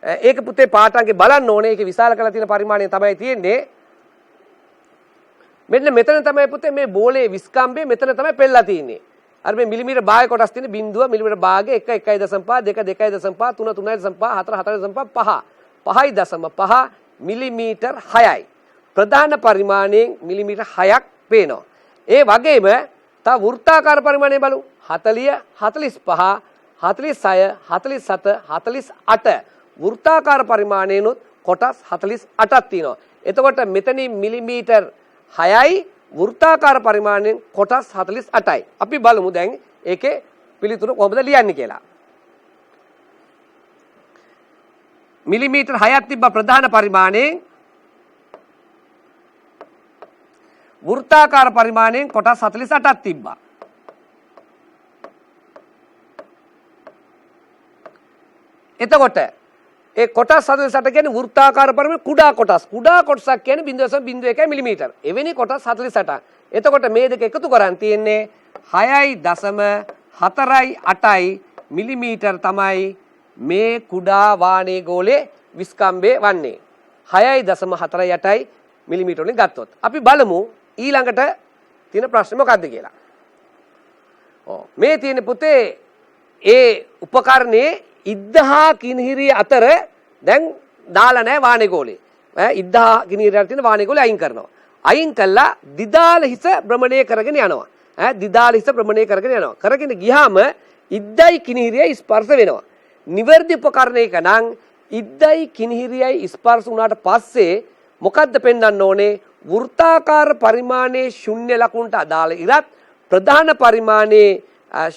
ඒක පුතේ පාඨාංකේ බලන්න ඕනේ. ඒකේ විශාල කරලා තියෙන පරිමාණය තමයි තියෙන්නේ. මෙන්න මෙතන තමයි පුතේ මේ බෝලයේ විස්කම්බය මෙතන තමයි පෙන්නලා තියෙන්නේ. අර මේ මිලිමීටර භාගය කොටස් තියෙන බිඳුව මිලිමීටර භාගය 1 1.5 2 2.5 3 3.5 4 4.5 5.5 මිලිමීටර 6යි. ප්‍රධාන පරිමාණයෙන් මිලිමීටර 6ක් පේනවා. ඒ වගේම තව වෘත්තාකාර පරිමාණය බලමු. 40 45 46 47 48 වෘත්තාකාර පරිමාණයනොත් කොටස් 48ක් තියෙනවා. එතකොට මෙතනින් මිලිමීටර 6යි වෘත්තාකාර පරිමාණයෙන් කොටස් 48යි. අපි බලමු දැන් ඒකේ පිළිතුර කොහොමද ලියන්නේ කියලා. මිලිමීටර 6ක් තිබ්බ ප්‍රධාන පරිමාණයෙන් වෘත්තාකාර පරිමාණයෙන් කොටස් 48ක් තිබ්බා. එතකොට ඒ කොටස් 48 කියන්නේ වෘත්තාකාර පරිමාණය කුඩා කොටස්. කුඩා කොටසක් කියන්නේ 0.01 මිලිමීටර. එවැනි කොටස් 48ක්. එතකොට මේ දෙක එකතු කරන් තියෙන්නේ 6.48යි මිලිමීටර තමයි මේ කුඩා වානේ ගෝලයේ විස්කම්බේ වන්නේ. 6.48යි මිලිමීටර වලින් ගත්තොත්. අපි බලමු ඊළඟට තියෙන ප්‍රශ්නේ මොකක්ද කියලා. මේ තියෙන පුතේ ඒ උපකරණයේ ඉද්දහා කිනිහිරිය අතර දැන් දාලා නැහැ වානේ ගෝලේ. ඉද්දහා කිනිහිරියට තියෙන වානේ ගෝලේ අයින් කරනවා. අයින් කළා දිදාල හිස භ්‍රමණය කරගෙන යනවා. දිදාල හිස භ්‍රමණය කරගෙන යනවා. කරගෙන ගියාම ඉද්දයි කිනිහිරියයි ස්පර්ශ වෙනවා. නිවැරදි උපකරණයක නම් ඉද්දයි කිනිහිරියයි ස්පර්ශ වුණාට පස්සේ මොකද්ද පෙන්වන්න ඕනේ? වෘත්තාකාර පරිමාණයේ ශුන්‍ය ලකුණට අදාළ ඉරත් ප්‍රධාන පරිමාණයේ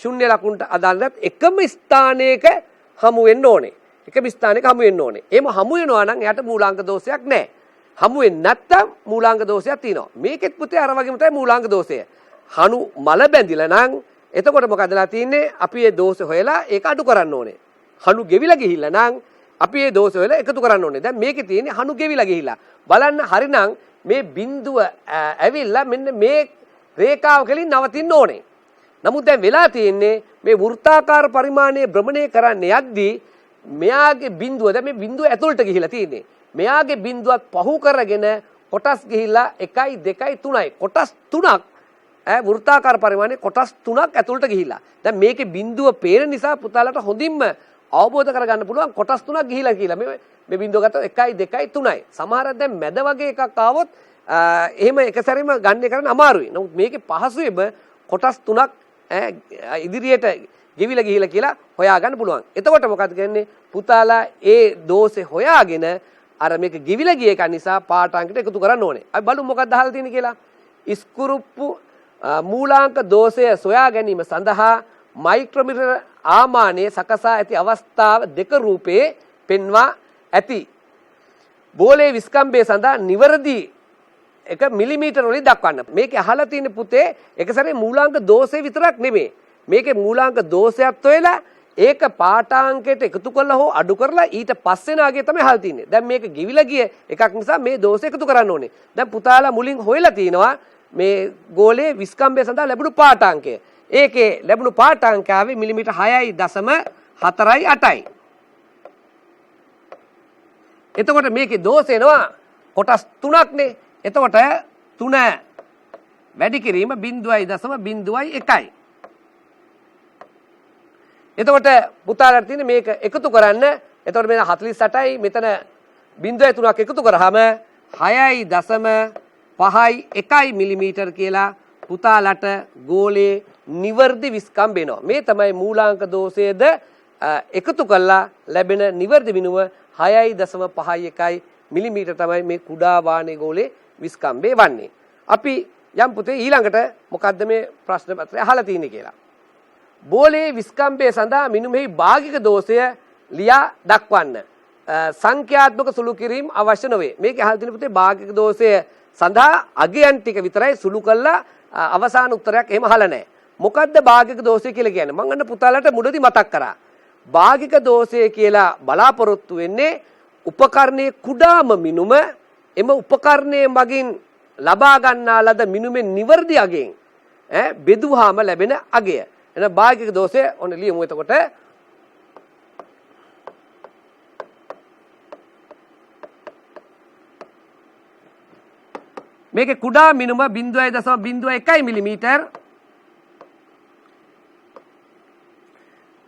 ශුන්‍ය ලකුණට අදාළ ඉරත් එකම ස්ථානයක හමු වෙන්න ඕනේ. එකම ස්ථානයක හමු වෙන්න ඕනේ. එහෙම හමු වෙනවා නම් එයාට මූලාංක දෝෂයක් නැහැ. හමු වෙන්නේ නැත්තම් මූලාංක දෝෂයක් තියෙනවා. මේකෙත් පුතේ අර වගේම තමයි මූලාංක දෝෂය. හනු මල බැඳිලා නම් එතකොට මොකදලා තියෙන්නේ? අපි ඒ දෝෂය හොයලා ඒක අඩු කරන්න ඕනේ. හනු ගෙවිලා ගිහිල්ලා නම් අපි ඒ දෝෂය හොයලා එකතු කරන්න ඕනේ. දැන් මේකේ තියෙන්නේ හනු ගෙවිලා ගිහිල්ලා. බලන්න හරිනම් මේ බිඳුව ඇවිල්ලා මෙන්න මේ රේඛාව කෙලින් නවතින්න ඕනේ. නමුත් දැන් වෙලා තියෙන්නේ මේ වෘත්තාකාර පරිමාණයේ භ්‍රමණය කරන්න යද්දී මෙයාගේ බිඳුව දැන් මේ බිඳුව ඇතුළට ගිහිලා තියෙන්නේ. මෙයාගේ බිඳුවත් පහු කරගෙන කොටස් ගිහිලා 1යි 2යි 3යි කොටස් 3ක් වෘත්තාකාර පරිමාණයේ කොටස් 3ක් ඇතුළට ගිහිලා. දැන් මේකේ බිඳුව පේන නිසා පුතාලට හොඳින්ම අවබෝධ කරගන්න පුළුවන් කොටස් 3ක් ගිහිලා කියලා. මේ බිඳුව ගත්තොත් 1යි 2යි 3යි. සමහරක් දැන් මැද වගේ එකක් ආවොත් එහෙම එක සැරේම ගන්න කරන්න අමාරුයි. නමුත් මේකේ පහසුවෙම කොටස් 3ක් ඉදිරියට ගෙවිලා ගිහිලා කියලා හොයාගන්න පුළුවන්. එතකොට මොකද කියන්නේ? පුතාලා ඒ දෝෂේ හොයාගෙන අර මේක ගෙවිලා ගිය එක නිසා පාඨාංකයට එකතු කරන්න ඕනේ. අපි බලමු මොකක්ද අහලා තියෙන්නේ කියලා. ඉස්කුරුප්පු මූලාංක දෝෂය සොයා ගැනීම සඳහා මයික්‍රොමීටර ආමානයේ සකසා ඇති අවස්ථාව දෙක රූපේ පෙන්වා ඇති. බෝලේ විස්කම්බය සඳහා නිවැරදි එක මිලිමීටර වලින් දක්වන්න. මේකේ අහලා තියෙන පුතේ එක සැරේ මූලාංක දෝෂය විතරක් නෙමෙයි. මේකේ මූලාංක දෝෂයත් වෙලා ඒක පාඨාංකයට එකතු කරලා හෝ අඩු කරලා ඊට පස්සේ නාගේ තමයි අහලා තින්නේ. දැන් මේක ගිවිලා ගිය එකක් නිසා මේ දෝෂය එකතු කරන්න ඕනේ. දැන් පුතාලා මුලින් හොයලා තිනවා මේ ගෝලයේ විස්කම්බය සඳහා ලැබුණු පාඨාංකය. ඒකේ ලැබුණු පාඨාංකය ආවේ මිලිමීටර 6.48යි. එතකොට මේකේ දෝෂ එනවා කොටස් 3ක්නේ. එතකොට 3 වැඩි කිරීම 0.01යි. එතකොට පුතාලට තියෙන මේක එකතු කරන්න. එතකොට මෙන්න 48යි මෙතන 0.3ක් එකතු කරාම 6.51 මිලිමීටර කියලා පුතාලට ගෝලයේ නිවර්දි විස්කම් වෙනවා. මේ තමයි මූලාංක දෝෂයේද එකතු කළා ලැබෙන නිවර්දි විනුව 6.51 මිලිමීටර තමයි මේ කුඩා වානේ ගෝලයේ විස්කම්බේ වන්නේ. අපි යම් පුතේ ඊළඟට මොකද්ද මේ ප්‍රශ්න පත්‍රය අහලා තියෙන්නේ කියලා. බෝලයේ විස්කම්බය සඳහා මිනුමෙහි භාගික දෝෂය ලියා දක්වන්න. සංඛ්‍යාත්මක සුළු කිරීම අවශ්‍ය නොවේ. මේක අහලා තියෙන පුතේ භාගික දෝෂය සඳහා අගයන් ටික විතරයි සුළු කළා අවසාන උත්තරයක් එහෙම අහලා නැහැ. මොකද්ද භාගික දෝෂය කියලා කියන්නේ? මම අන්න පුතාලට මුලදී මතක් කරා. භාගික දෝෂය කියලා බලාපොරොත්තු වෙන්නේ උපකරණයේ කුඩාම මිනුම එම උපකරණයේ මගින් ලබා ගන්නා ලද මිනුමේ නිවර්දි අගයෙන් බෙදුවාම ලැබෙන අගය. එහෙනම් භාගික දෝෂය ඔන්න ලියමු. එතකොට මේකේ කුඩා මිනුම 0.01 මිලිමීටර.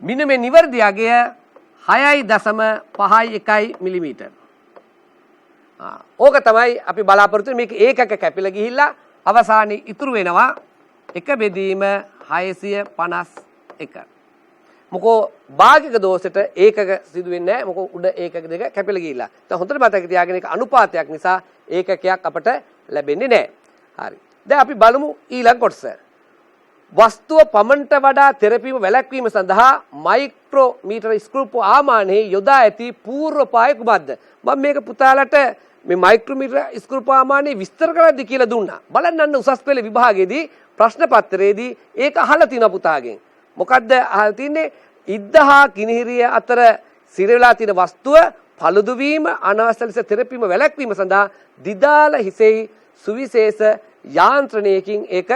මිනුමේ නිවර්දි අගය 6.51 මිලිමීටර. ඕක තමයි අපි බලාපොරොත්තු මේක ඒකක කැපිලා ගිහිල්ලා අවසානයේ ඉතුරු වෙනවා 1 බෙදීම 651. මොකෝ භාගික දෝෂෙට ඒකක සිදු වෙන්නේ නැහැ. මොකෝ උඩ ඒකක දෙක කැපිලා ගිහිල්ලා. දැන් හොඳට මතක තියාගෙන ඒක අනුපාතයක් නිසා ඒකකයක් අපට ලැබෙන්නේ නැහැ. හරි. දැන් අපි බලමු ඊළඟ කොටස. වස්තුව පමණට වඩා තෙරපීම වැළැක්වීම සඳහා මයික්‍රෝමීටර ස්ක්‍රූප් ආමානයේ යොදා ඇති පූර්වපාය කුමක්ද? මම මේක පුතාලට මේ මයික්‍රෝමීටර ස්ක්‍රූප් ආමානයේ විස්තර කරද්දි කියලා දුන්නා. බලන්න අන්න උසස් පෙළ විභාගයේදී ප්‍රශ්න පත්‍රයේදී ඒක අහලා තියෙනවා පුතාගෙන්. මොකද්ද අහලා තින්නේ? ඉද්දහා කිනිහිරිය අතර සිරවලා තියෙන වස්තුව පළුදු වීම අනවශ්‍ය ලෙස තෙරපීම වැළැක්වීම සඳහා දිදාල හිසෙහි සුවිශේෂ යාන්ත්‍රණයකින් ඒක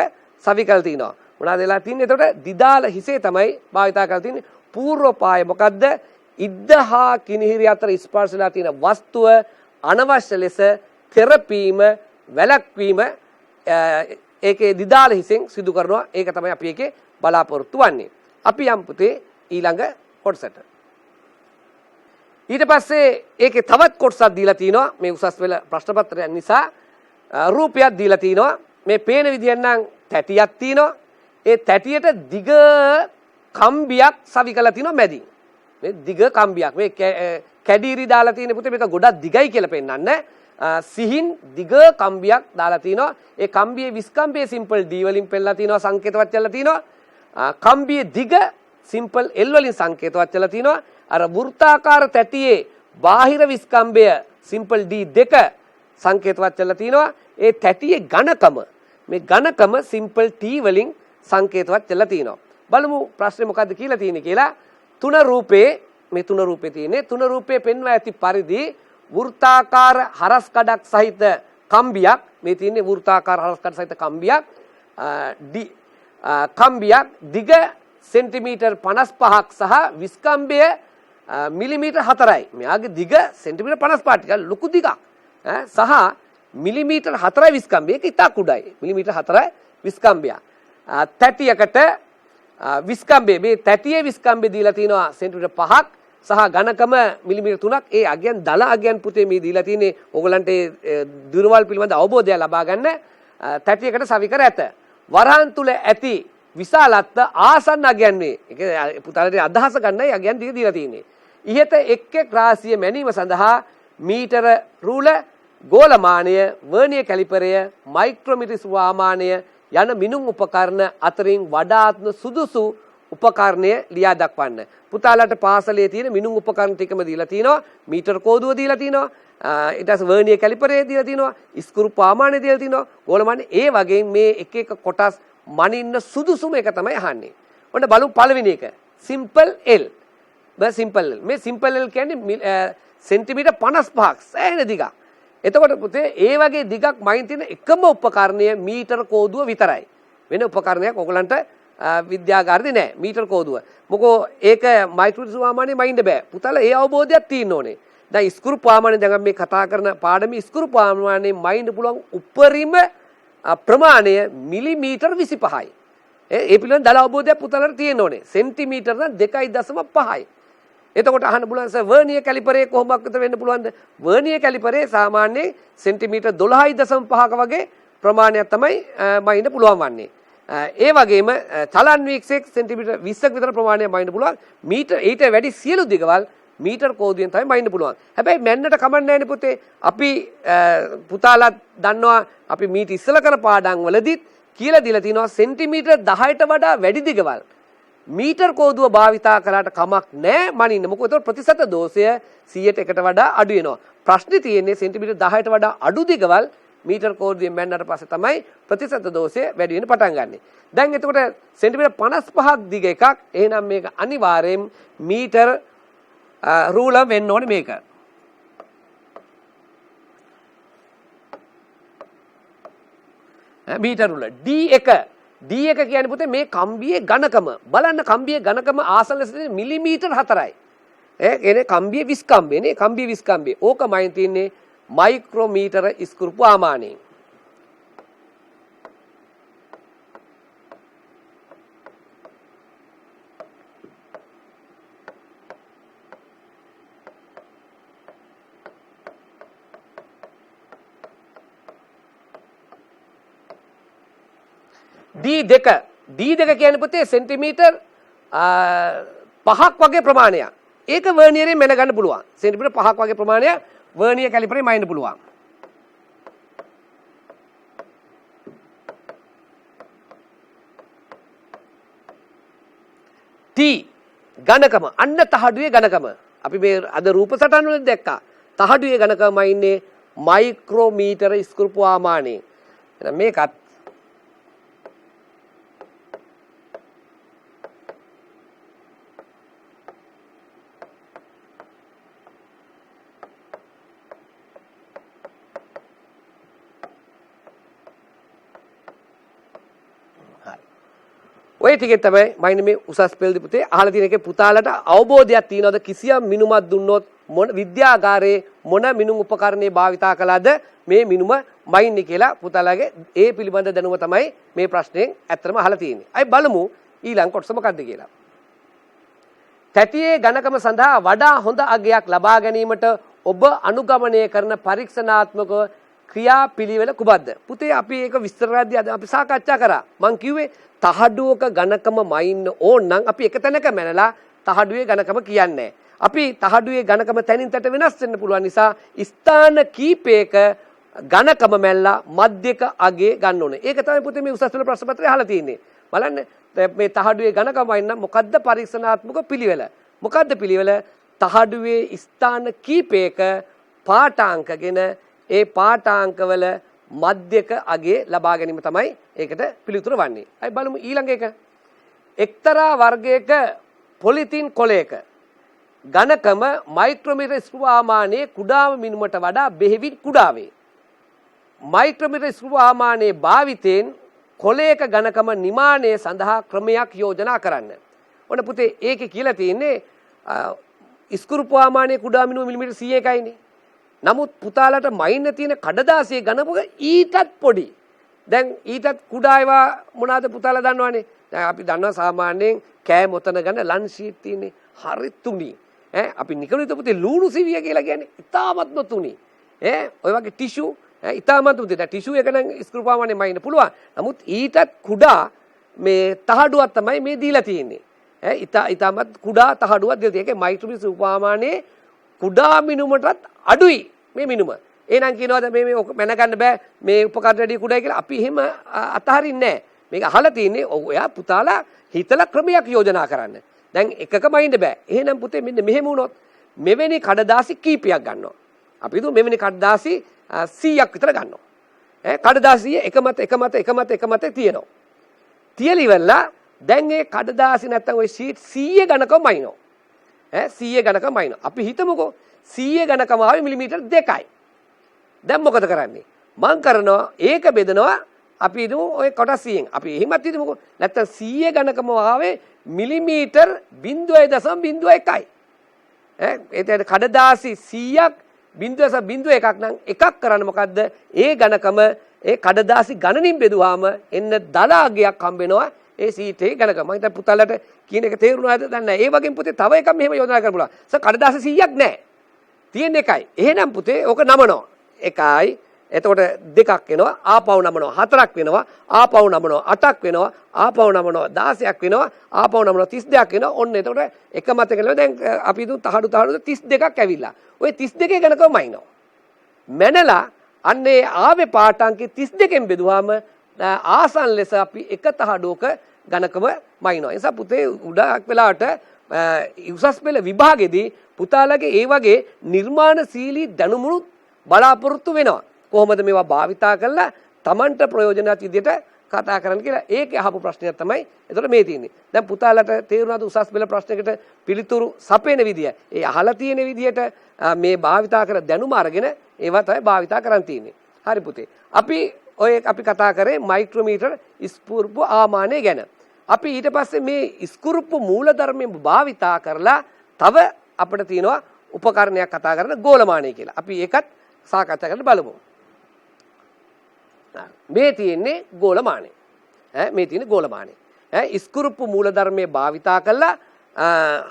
සවිකල් තිනවා. මොනවද වෙලා තින්නේ? එතකොට දිදාල හිසේ තමයි භාවිතා කරලා තින්නේ. පූර්වපාය මොකද්ද? ඉද්දහා කිනිහිරිය අතර ස්පර්ශලා තියෙන වස්තුව අනවශ්‍ය ලෙස තෙරපීම වැළැක්වීම ඒකේ දිදාල හිසෙන් සිදු කරනවා. ඒක තමයි අපි ඒකේ බලාපොරොත්තු වෙන්නේ. අපි යම් පුතේ ඊළඟ කොටසට. ඊට පස්සේ ඒකේ තවත් කොටසක් දීලා තිනවා. මේ උසස් පෙළ ප්‍රශ්න පත්‍රයක් නිසා රූපයක් දීලා තිනවා. මේ පේන විදිහෙන් නම් තැටියක් තිනවා. ඒ තැටියට දිග කම්බියක් සවි කරලා තිනවා මැදින්. මේ දිග කම්බියක්. මේ කැඩීරි දාලා තියෙන පුතේ මේක ගොඩක් දිගයි කියලා පෙන්නන්න. සිහින් දිග කම්බියක් දාලා තිනවා. ඒ කම්බියේ විස්කම්බයේ සිම්පල් D වලින් පෙන්නලා තිනවා සංකේතවත් කරලා තිනවා. කම්බියේ දිග සිම්පල් L වලින් සංකේතවත් කරලා තිනවා. අර වෘත්තාකාර තැටියේ බාහිර විස්කම්බය සිම්පල් D2 සංකේතවත් කරලා තිනවා. ඒ තැටියේ ඝනකම මේ ඝනකම සිම්පල් T වලින් සංකේතවත් කරලා තිනවා. බලමු ප්‍රශ්නේ මොකද්ද කියලා තියෙන්නේ කියලා. තුන රූපේ මේ තුන රූපේ තියෙන්නේ තුන රූපේ පෙන්වා ඇති පරිදි වෘත්තාකාර හරස් කඩක් සහිත කම්බියක් මේ තියෙන්නේ වෘත්තාකාර හරස් කඩ සහිත කම්බියක් කම්බියක් දිග සෙන්ටිමීටර් 55ක් සහ විස්කම්බය මිලිමීටර් 4යි. මෙයාගේ දිග සෙන්ටිමීටර් 55 ටික ලොකු දිගක්. සහ මිලිමීටර් 4යි විස්කම්බය. ඒක ඉතා කුඩායි. මිලිමීටර් 4යි විස්කම්බය. තැටියකට විස්කම්බය මේ තැටියේ විස්කම්බය දීලා තිනවා සෙන්ටිමීටර් 5ක් සහ ඝනකම මිලිමීටර් 3ක්. ඒ අගයන් දල අගයන් පුතේ මේ දීලා තියෙන්නේ ඕගලන්ට දිරවල් පිළිබඳ අවබෝධය ලබා ගන්න තැටියකට සවිකර ඇත. වරහන් තුල ඇති විශාලත්ව ආසන්න අගයන් වේ. ඒක පුතාලට අදහස ගන්නයි අගයන් දීලා තියෙන්නේ. ඉහත එක් රාශිය මැනීම සඳහා මීටර රූල, ගෝලමානය, වර්නිය කැලිපරය, මයික්‍රොමීටර් ස්වාමානය යන මිනුම් උපකරණ අතරින් වඩාත්ම සුදුසු උපකරණය ලියා දක්වන්න. පුතාලට පාසලේ තියෙන මිනුම් උපකරණ ටිකම දීලා තිනවා. මීටර කෝදුව දීලා තිනවා. ඊට පස්සේ වර්නිය කැලිපරය දීලා තිනවා. ඉස්කුරු පාමානය දීලා තිනවා. ගෝලමානය ඒ වගේ මේ එක එක කොටස් මනින්න සුදුසුම එක තමයි අහන්නේ. ඔන්න බලමු පළවෙනි එක. Simple L. Simple L. මේ සිම්පල් L කියන්නේ සෙන්ටිමීටර් 55ක් සෑහෙන දිගක්. එතකොට පුතේ ඒ වගේ දිගක් මයින් තියෙන එකම උපකරණය මීටර කෝදුව විතරයි. වෙන උපකරණයක් ඔයගලන්ට විද්‍යාගාරෙදි නැහැ. මීටර කෝදුව. මොකෝ ඒක මයික්‍රොමීටර් ස්වාමානයේ මයින්ද බෑ. පුතාලා ඒ අවබෝධයක් තියෙන්න ඕනේ. දැන් ඉස්කුරු පාමානය දැන් මේ කතා කරන පාඩමේ ඉස්කුරු පාමානයේ මයින්ද පුළුවන් උපරිම ප්‍රමාණය මිලිමීටර් 25යි. ඒ පිළිබඳ දල අවබෝධයක් පුතාලට තියෙන්න ඕනේ. සෙන්ටිමීටර් නම් 2.5යි. එතකොට අහන්න පුළුවන් සර් වර්නිය කැලිපරේ කොහොමද විතර වෙන්න පුළුවන්ද? වර්නිය කැලිපරේ සාමාන්‍යයෙන් සෙන්ටිමීටර් 12.5ක වගේ ප්‍රමාණයක් තමයි මයින්ද පුළුවන් වන්නේ. ඒ වගේම චලන් වීක්ෂයක් සෙන්ටිමීටර් 20ක විතර ප්‍රමාණයක් මයින්ද පුළුවන්. මීටර් ඊට වැඩි සියලු දිගවල් මීටර් කෝදුවෙන් තමයි මයින්ද පුළුවන්. හැබැයි මෙන්නට කමක් නැහැ නේ පුතේ. අපි පුතාලා දන්නවා අපි මීට ඉස්සල කර පාඩම් වලදීත් කියලා දීලා තිනවා සෙන්ටිමීටර් 10ට වඩා වැඩි දිගවල් මීටර් කෝදුව භාවිතා කළාට කමක් නැහැ මනින්න. මොකද ඒතකොට ප්‍රතිශත දෝෂය 100ට 1ට වඩා අඩු වෙනවා. ප්‍රශ්නේ තියෙන්නේ සෙන්ටිමීටර් 10ට වඩා අඩු දිගවල් මීටර් කෝදුවෙන් මැන්නට පස්සේ තමයි ප්‍රතිශත දෝෂය වැඩි වෙන්න පටන් ගන්නෙ. දැන් එතකොට සෙන්ටිමීටර් 55ක් දිග එකක්. එහෙනම් මේක අනිවාර්යෙන් මීටර් රූල වෙන්න ඕනේ මේක. මීටර් රූල D1 කියන්නේ පුතේ මේ කම්බියේ ඝනකම. බලන්න කම්බියේ ඝනකම ආසන්න ලෙස මිලිමීටර් 4යි. ඒ කියන්නේ කම්බියේ විස්කම්බේ නේ. කම්බියේ විස්කම්බේ. ඕකමයි තියන්නේ මයික්‍රොමීටර ඉස්කුරු ප්‍රමාණය. D2 කියන්නේ පුතේ සෙන්ටිමීටර් 5ක් වගේ ප්‍රමාණයක්. ඒක වර්නියරෙන් මෙල ගන්න පුළුවන්. සෙන්ටිමීටර් 5ක් වගේ ප්‍රමාණයක් වර්නියර් කැලිපරේ මයින්න පුළුවන්. T ඝනකම අන්න තහඩුවේ ඝනකම. අපි මේ අද රූප සටහන් වල දැක්කා. තහඩුවේ ඝනකම ඉන්නේ මයික්‍රොමීටර ඉස්කුරු ප්‍රමාණය. එහෙනම් මේකත් ඔය ටිකේ තමයි මයින් මේ උසස් පෙළදී පුතේ අහලා තියෙන එකේ පුතාලට අවබෝධයක් තියනවද කිසියම් මිනුමක් දුන්නොත් මොන විද්‍යාගාරයේ මොන මිනුම් උපකරණේ භාවිතා කළාද මේ මිනුම මයින්නේ කියලා පුතාලගේ ඒ පිළිබඳ දැනුම තමයි මේ ප්‍රශ්නයෙන් ඇත්තටම අහලා තියෙන්නේ. අයි බලමු ඊළඟ කොටස මොකක්ද කියලා. තැටියේ ඝනකම සඳහා වඩා හොඳ අගයක් ලබා ගැනීමට ඔබ අනුගමනය කරන පරීක්ෂණාත්මක ක්‍රියාපිළිවෙල කුමක්ද? පුතේ අපි ඒක විස්තර කරද්දී අද අපි සාකච්ඡා කරා. මං කිව්වේ තහඩුවක ඝනකම මයින්න ඕන නම් අපි එක තැනක මැනලා තහඩුවේ ඝනකම කියන්නේ. අපි තහඩුවේ ඝනකම තැනින් තැනට වෙනස් වෙන්න පුළුවන් නිසා ස්ථාන කීපයක ඝනකම මැල්ලා මධ්‍යක අගේ ගන්න ඕනේ. ඒක තමයි පුතේ මේ උසස් පෙළ ප්‍රශ්න පත්‍රය අහලා තියෙන්නේ. බලන්න මේ තහඩුවේ ඝනකම වයින්න මොකද්ද පරීක්ෂණාත්මක පිළිවෙල? මොකද්ද පිළිවෙල? තහඩුවේ ස්ථාන කීපයක පාඨාංකගෙන ඒ පාඨාංකවල මධ්‍යක අගේ ලබා ගැනීම තමයි ඒකට පිළිතුර වන්නේ. අයි බලමු ඊළඟ එක. එක්තරා වර්ගයක පොලිතින් කොලයක ඝනකම මයික්‍රොමීටර් ස්ප්‍රමාණයේ කුඩාම මිනුමට වඩා බෙහෙවින් කුඩා වේ. මයික්‍රොමීටර් ස්ප්‍රමාණයේ භාවිතයෙන් කොලයක ඝනකම නිමානය සඳහා ක්‍රමයක් යෝජනා කරන්න. ඔන්න පුතේ ඒකේ කියලා තියෙන්නේ ඉස්කුරු ප්‍රමාණයේ කුඩා මිනුම මිලිමීටර් 100කයිනේ. නමුත් පුතාලට මයින්න තියෙන කඩදාසියේ ඝනක ඊටත් පොඩි. දැන් ඊටත් කුඩා ඒවා මොනවාද පුතාලා දන්නවනේ. දැන් අපි දන්නවා සාමාන්‍යයෙන් කෑ මොතන ගන්න ලන්ෂ් ෂීට් තියෙන්නේ. හරි තුනි. අපි නිකනුත් පුතේ ලුණු සිවිය කියලා කියන්නේ ඉතාමත්ම තුනි. ඔය වගේ ටිෂු ඉතාමත්ම තුනි. ටිෂු එක නම් ස්ක්‍රූ ප්‍රමාණය මයින්න පුළුවන්. නමුත් ඊටත් කුඩා මේ තහඩුවක් තමයි මේ දීලා තියෙන්නේ. ඉතාමත් කුඩා තහඩුවක් දීලා තියෙන්නේ. මයික්‍රොමීටර් උපමානයේ කුඩා මිනුමටත් අඩුයි මේ මිනුම. එහෙනම් කියනවාද මේ මැනගන්න බෑ මේ උපකරණ වැඩි කුඩායි කියලා. අපි එහෙම අතහරින්නේ නැහැ. මේක අහලා තියෙන්නේ ඔයා පුතාලා හිතලා ක්‍රමයක් යෝජනා කරන්න. දැන් එකකම ඉන්න බෑ. එහෙනම් පුතේ මෙන්න මෙහෙම වුණොත් මෙවැනි කඩදාසි කීපයක් ගන්නවා. අපි හිතුව මෙවැනි කඩදාසි 100ක් විතර ගන්නවා. කඩදාසිය එක මත තියෙනවා. තියලා ඉවරලා දැන් මේ කඩදාසි නැත්තම් ওই ෂීට් 100 ගණකම අයිනෝ. 100 ගණකම අයිනෝ. අපි හිතමුකෝ 100 ගණකම ආවේ මිලිමීටර් 2යි. දැන් මොකද කරන්නේ? මං කරනවා ඒක බෙදනවා අපි හිතමු ඔය කොටස් 100න්. අපි එහෙමත් හිතමුකෝ. නැත්තම් 100 ගණකම ආවේ මිලිමීටර් 0.01යි. එතන කඩදාසි 100ක් 0.01ක් නම් එකක් කරන්න මොකද්ද? ඒ ගණකම ඒ කඩදාසි ගණනින් බෙදුවාම එන්න දලාගයක් හම්බ වෙනවා ඒ සීටේ ගණකම. මම හිතා පුතාලට කියන එක තේරුණාද දන්නේ නැහැ. ඒ වගේම පුතේ තව එකක් මෙහෙම යෝජනා කරන්න පුළුවන්. කඩදාසි 100ක් නැහැ. තියෙන එකයි. එහෙනම් පුතේ ඕක නමනවා. එකයි එතකොට දෙකක් වෙනවා ආපහු නමනවා හතරක් වෙනවා ආපහු නමනවා අටක් වෙනවා ආපහු නමනවා 16ක් වෙනවා ආපහු නමනවා 32ක් වෙනවා ඔන්න එතකොට එක මත කියලා දැන් අපි දු තහඩු 32ක් ඇවිල්ලා ওই 32 ගණකම අයින්නවා මැනලා අන්නේ ආවේ පාඨාංකේ 32න් බෙදුවාම ආසන් ලෙස අපි එක තහඩුවක ගණකම මයින්නවා ඒ නිසා පුතේ උඩක් වෙලාවට උසස් පෙළ විභාගෙදී පුතාලගේ ඒ වගේ නිර්මාණශීලී දැනුමුණු බලාපොරොත්තු වෙනවා කොහොමද මේවා භාවිතා කරලා Tamanට ප්‍රයෝජනවත් විදියට කතා කරන්න කියලා ඒකේ අහපු ප්‍රශ්නයක් තමයි එතකොට මේ තියෙන්නේ. දැන් පුතාලට තේරුණාද උසස් පෙළ ප්‍රශ්නයකට පිළිතුරු සපේන විදිය. ඒ අහලා තියෙන විදියට මේ භාවිතා කර දැනුම අරගෙන ඒවා තමයි භාවිතා කරන් තියෙන්නේ. හරි පුතේ. අපි කතා කරේ මයික්‍රොමීටර් ස්පූර්ප ආමානය ගැන. අපි ඊට පස්සේ මේ ස්කුරුප්පු මූලධර්මයෙන් භාවිතා කරලා තව අපිට තියෙනවා උපකරණයක් කතා කරන ගෝලමානය කියලා. අපි ඒකත් සාකච්ඡා කරන්න බලමු. මේ තියෙන්නේ ගෝලමානය. මේ තියෙන්නේ ගෝලමානය. ස්කුරුප්පු මූලධර්මයේ භාවිතා කළා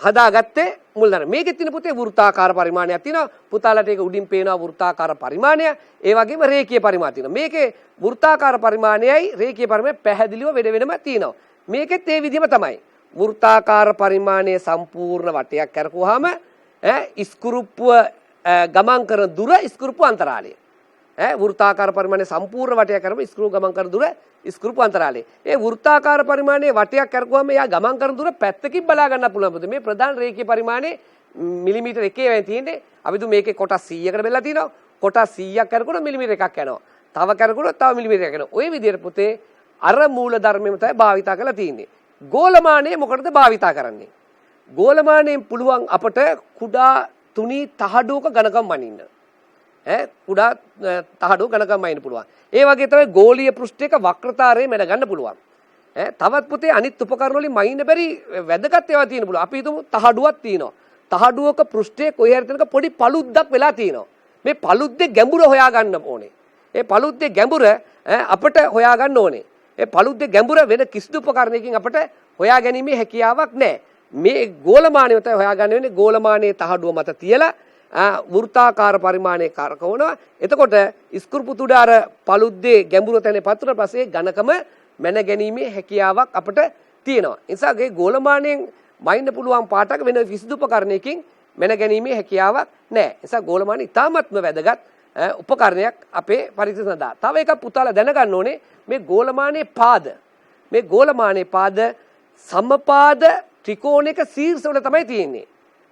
හදාගත්තේ මූලධර්ම. මේකේ තියෙන පුතේ වෘත්තාකාර පරිමාණයක් තියෙනවා. පුතාලට ඒක උඩින් පේනවා වෘත්තාකාර පරිමාණය. ඒ වගේම රේඛීය පරිමාණ තියෙනවා. මේකේ වෘත්තාකාර පරිමාණයයි රේඛීය පරිමාණය පැහැදිලිව වෙනම තියෙනවා. මේකෙත් ඒ විදිහම තමයි. වෘත්තාකාර පරිමාණයේ සම්පූර්ණ වටයක් කරකුවාම ස්කුරුප්පුව ගමන් කරන දුර ස්කුරුප්පු අන්තරාලය. වෘත්තාකාර පරිමාණයේ සම්පූර්ණ වටයක් කරම ස්ක්‍රූ ගමන් කරන දුර ස්ක්‍රූපු අන්තරාලය. ඒ වෘත්තාකාර පරිමාණයේ වටයක් කරකුවාම එයා ගමන් කරන දුර පැත්තකින් බලා ගන්න පුළුවන්. මේ ප්‍රධාන රේඛීය පරිමාණයේ මිලිමීටර් 1 වෙන් තියෙන්නේ. අපි දු මේකේ කොටස් 100කට බෙදලා තිනවා. කොටස් 100ක් කරකුණා මිලිමීටර් එකක් යනවා. තව කරකුණා තව මිලිමීටර් එකක් යනවා. ওই විදිහට පුතේ අර මූල ධර්මෙම තමයි භාවිතා කරලා තියෙන්නේ. ගෝලමානය මොකටද භාවිතා කරන්නේ? ගෝලමානයෙන් පුළුවන් අපට කුඩා තුනී තහඩුවක ගණකම් මනින්න. කුඩා තහඩුව ගණකම් මනින්න පුළුවන්. ඒ වගේ තමයි ගෝලීය පෘෂ්ඨයක වක්‍රතාරයේ මැන ගන්න පුළුවන්. තවත් පුතේ අනිත් උපකරණ වලින් මනින්න බැරි වැදගත් ඒවා තියෙන පුළුවන්. අපි හිතමු තහඩුවක් තියෙනවා. තහඩුවක පෘෂ්ඨයේ කොහේ හරි තැනක පොඩි පළුද්දක් වෙලා තියෙනවා. මේ පළුද්දේ ගැඹුර හොයා ගන්න ඕනේ. ඒ පළුද්දේ ගැඹුර අපිට හොයා ගන්න ඕනේ. ඒ පළුද්දේ ගැඹුර වෙන කිසිදු උපකරණයකින් අපිට හොයා ගැනීමේ හැකියාවක් නැහැ. මේ ගෝලමානය තමයි හොයාගන්න වෙන්නේ. ගෝලමානයේ තහඩුව මත තියලා වෘත්තාකාර පරිමාණයේ කරකවනවා. එතකොට ස්කුරුප්පු තුඩ අර පළුද්දේ ගැඹුර තැනේ පතුර පස්සේ ඝනකම මැන ගැනීමේ හැකියාවක් අපිට තියෙනවා. ඒ නිසා මේ ගෝලමානයෙන් මයින්න පුළුවන් පාටක වෙන කිසිදු උපකරණයකින් මැන ගැනීමේ හැකියාවක් නැහැ. ඒ නිසා ගෝලමානය ඉතාමත්ම වැදගත් උපකරණයක් අපේ පරීක්ෂණ සඳහා. තව එකක් පුතාලා දැනගන්න ඕනේ මේ ගෝලමානයේ පාද. මේ ගෝලමානයේ පාද සමපාද ත්‍රිකෝණයක ශීර්ෂ වල තමයි තියෙන්නේ.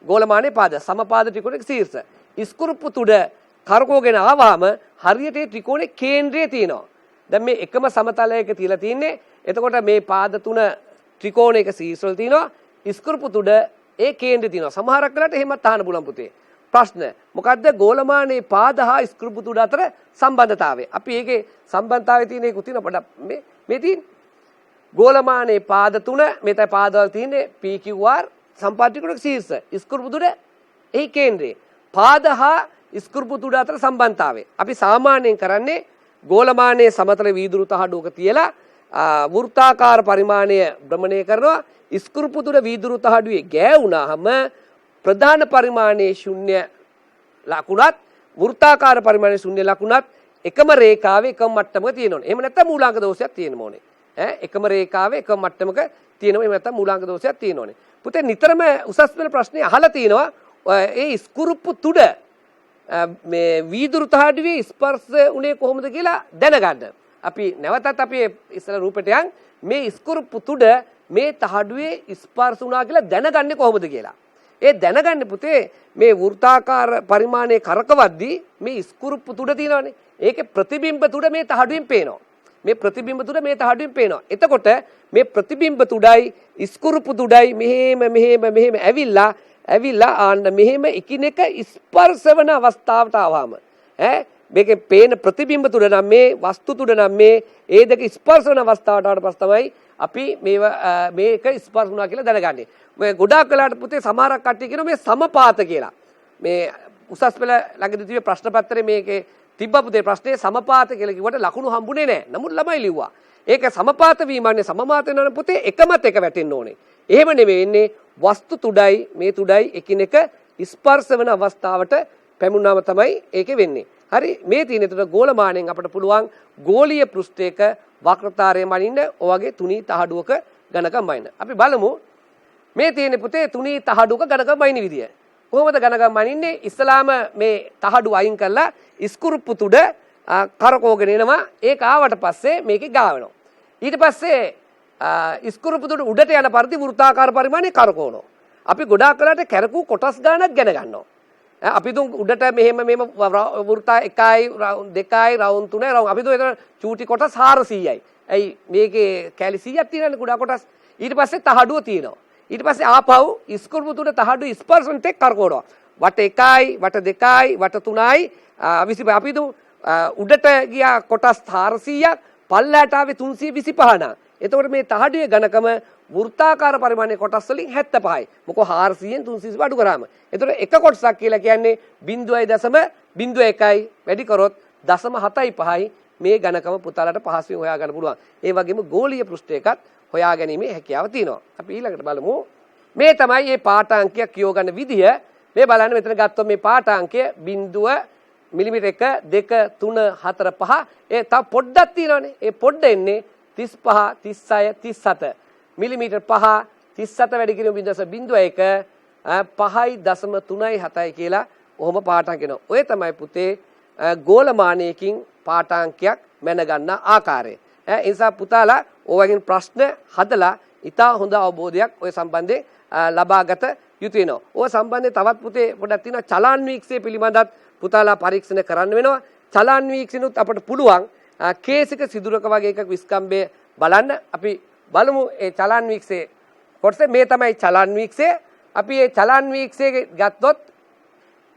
ගෝලමානයේ පාද සමපාද ත්‍රිකෝණයක ශීර්ෂ. ස්කුරුප්පු තුඩ කරකවගෙන ආවම හරියට ඒ ත්‍රිකෝණේ කේන්ද්‍රය තියෙනවා. දැන් මේ එකම සමතලයක තියලා තින්නේ. එතකොට මේ පාද තුන ත්‍රිකෝණයක ශීර්ෂ වල තියෙනවා. ස්කුරුප්පු තුඩ ඒ කේන්ද්‍රය තියෙනවා. සමහරක් වෙලාවට එහෙමත් අහන්න පුළුවන් පුතේ. ප්‍රශ්න මොකද්ද ගෝලමානයේ පාද හා ස්කුරුප්පු තුඩ අතර සම්බන්ධතාවය? අපි ඒකේ සම්බන්ධතාවය තියෙන එක උතින පොඩක් මේ තියෙන ගෝලමානයේ පාද තුන මෙතන පාදවල තියෙන්නේ PQR සම්පාදිකුණක ශීර්ෂ ස්කුරුප්පු තුඩ එහි කේන්ද්‍රය. පාද හා ස්කුරුප්පු තුඩ අතර සම්බන්ධතාවය අපි සාමාන්‍යයෙන් කරන්නේ ගෝලමානයේ සමතල වීදුරු තහඩුවක තියලා වෘත්තාකාර පරිමාණය භ්‍රමණය කරනවා. ස්කුරුප්පු තුඩ වීදුරු තහඩුවේ ගෑවුනහම ප්‍රධාන පරිමාණයේ ශුන්‍ය ලකුණත් වෘත්තාකාර පරිමාණයේ ශුන්‍ය ලකුණත් එකම රේඛාවේ එකම මට්ටමක තියෙන්න ඕනේ. එහෙම නැත්නම් මූලාංක දෝෂයක් තියෙන්න ඕනේ. එකම රේඛාවේ එකම මට්ටමක තියෙනවා. එහෙම නැත්නම් මූලාංක දෝෂයක් තියෙන්න ඕනේ. පුතේ නිතරම උසස් පෙළ ප්‍රශ්නේ අහලා තිනවා ඒ ස්කුරුප්පු තුඩ මේ වීදුරු තහඩුවේ ස්පර්ශ උනේ කොහොමද කියලා දැනගන්න. අපි නැවතත් අපි ඉස්සර රූපෙට යන් මේ ස්කුරුප්පු තුඩ මේ තහඩුවේ ස්පර්ශ වුණා කියලා දැනගන්නේ කොහොමද කියලා. ඒ දැනගන්න පුතේ මේ වෘත්තාකාර පරිමාණයේ කරකවද්දී මේ ස්කුරුප්පු තුඩ තියෙනවානේ. ඒකේ ප්‍රතිබිම්බ තුඩ මේ තහඩුවෙන් පේනවා. මේ ප්‍රතිබිම්බ තුඩ මේ තහඩුවෙන් පේනවා. එතකොට මේ ප්‍රතිබිම්බ තුඩයි ස්කුරුප්පු තුඩයි මෙහෙම ඇවිල්ලා ආන්න මෙහෙම එකිනෙක ස්පර්ශ වන අවස්ථාවට ආවම මේකේ පේන ප්‍රතිබිම්බ තුඩ නම් මේ වස්තු තුඩ නම් මේ ඒ දෙක ස්පර්ශ වන අවස්ථාවට ආවට පස්සේ තමයි අපි මේක ස්පර්ශ වුණා කියලා දැනගන්නේ. මේ ගොඩාක් වෙලාවට පුතේ සමහරක් කට්ටිය කියනවා මේ සමපාත කියලා. මේ උසස් පෙළ ළඟදී තිබේ ප්‍රශ්න පත්‍රයේ මේකේ තිබ්බ පුතේ ප්‍රශ්නේ සමපාත කියලා කිව්වට ලකුණු හම්බුනේ නැහැ. නමුත් ළමයි ලිව්වා. ඒක සමපාත වීමන්නේ සමමාත වෙනවනේ පුතේ එකමත් එක වැටෙන්න ඕනේ. එහෙම නෙවෙයි ඉන්නේ වස්තු තුඩයි මේ තුඩයි එකිනෙක ස්පර්ශ වෙන අවස්ථාවට පැමුණාම තමයි ඒකේ වෙන්නේ. හරි මේ තියෙන එතන ගෝලමාණයෙන් අපිට පුළුවන් ගෝලීය පෘෂ්ඨයක වක්‍රතාරයේ මනින්න ඔයගේ තුනී තහඩුවක ඝනකම් මනින්න. අපි බලමු මේ තියෙන පුතේ තුනී තහඩුවක ඝනකම් මනින්න විදිය. කොහොමද ඝනකම් මනින්නේ? ඉස්සලාම මේ තහඩුව අයින් කරලා ස්කුරුප්පු තුඩ කරකෝගෙන එනවා. ඒක ආවට පස්සේ මේකේ ගාවනවා. ඊට පස්සේ ස්කුරුප්පු තුඩ උඩට යන පරිදි වෘත්තාකාර පරිමාණය කරකවනවා. අපි ගොඩාක් වෙලාට කැරකූ කොටස් ගානක් ගැන ගන්නවා. අපි දුන් උඩට මෙහෙම වෘත්තා 1යි 2යි රවුම් 3යි රවුම් අපි දුන් එතන චූටි කොටස් 400යි. ඇයි මේකේ කැලි 100ක් තියෙනවානේ කුඩා කොටස්. ඊට පස්සේ තහඩුව තියෙනවා. ඊට පස්සේ ආපහු ස්කුරුප්පු තුඩ තහඩුව ස්පර්ශන ටෙක් කරකවනවා. වට 1යි වට 2යි වට 3යි 25 අපි දුන් උඩට ගියා කොටස් 400ක් පල්ලයට ආවේ 325 නා. එතකොට මේ තහඩුවේ ඝනකම වෘත්තාකාර පරිමාණයේ කොටස් වලින් 75යි. මොකෝ 400න් 325 අඩු කරාම. එතකොට එක කොටසක් කියලා කියන්නේ 0.01යි වැඩි කරොත් 0.75යි මේ ඝනකම පුතාලට පහසුවෙන් හොයා ගන්න පුළුවන්. ඒ වගේම ගෝලීය පෘෂ්ඨයකත් හොයා ගැනීමේ හැකියාව තියෙනවා. අපි ඊළඟට බලමු. මේ තමයි මේ පාඨාංකයක් කියව ගන්න විදිය. මේ බලන්න මෙතන ගත්තොත් මේ පාඨාංකය 0 මිලිමීටර 1 2 3 4 5 ඒ තව පොඩ්ඩක් තියෙනවානේ. ඒ පොඩ්ඩ එන්නේ 35 36 37 මිලිමීටර 5 37 වැඩි කිරීම 0.01 5.37යි කියලා ඔහොම පාඨාංක වෙනවා. ඔය තමයි පුතේ ගෝලමානයකින් පාඨාංකයක් මැන ගන්න ආකාරය. ඒ නිසා පුතාලා ඔයගෙන් ප්‍රශ්න හදලා ඉතා හොඳ අවබෝධයක් ඔය සම්බන්ධයෙන් ලබාගත යුතු වෙනවා. ඔය සම්බන්ධයෙන් තවත් පුතේ පොඩක් තියෙනවා චලන් වීක්ෂය පිළිබඳත් පුතාලා පරීක්ෂණ කරන්න වෙනවා. චලන් වීක්ෂණුත් අපට පුළුවන් කේසික සිදුරක වගේ එකක් විස්කම්බය බලන්න. අපි බලමු ඒ චලන් වීක්ෂයේ කොටස. මේ තමයි චලන් වීක්ෂය. අපි මේ චලන් වීක්ෂය ගත්තොත්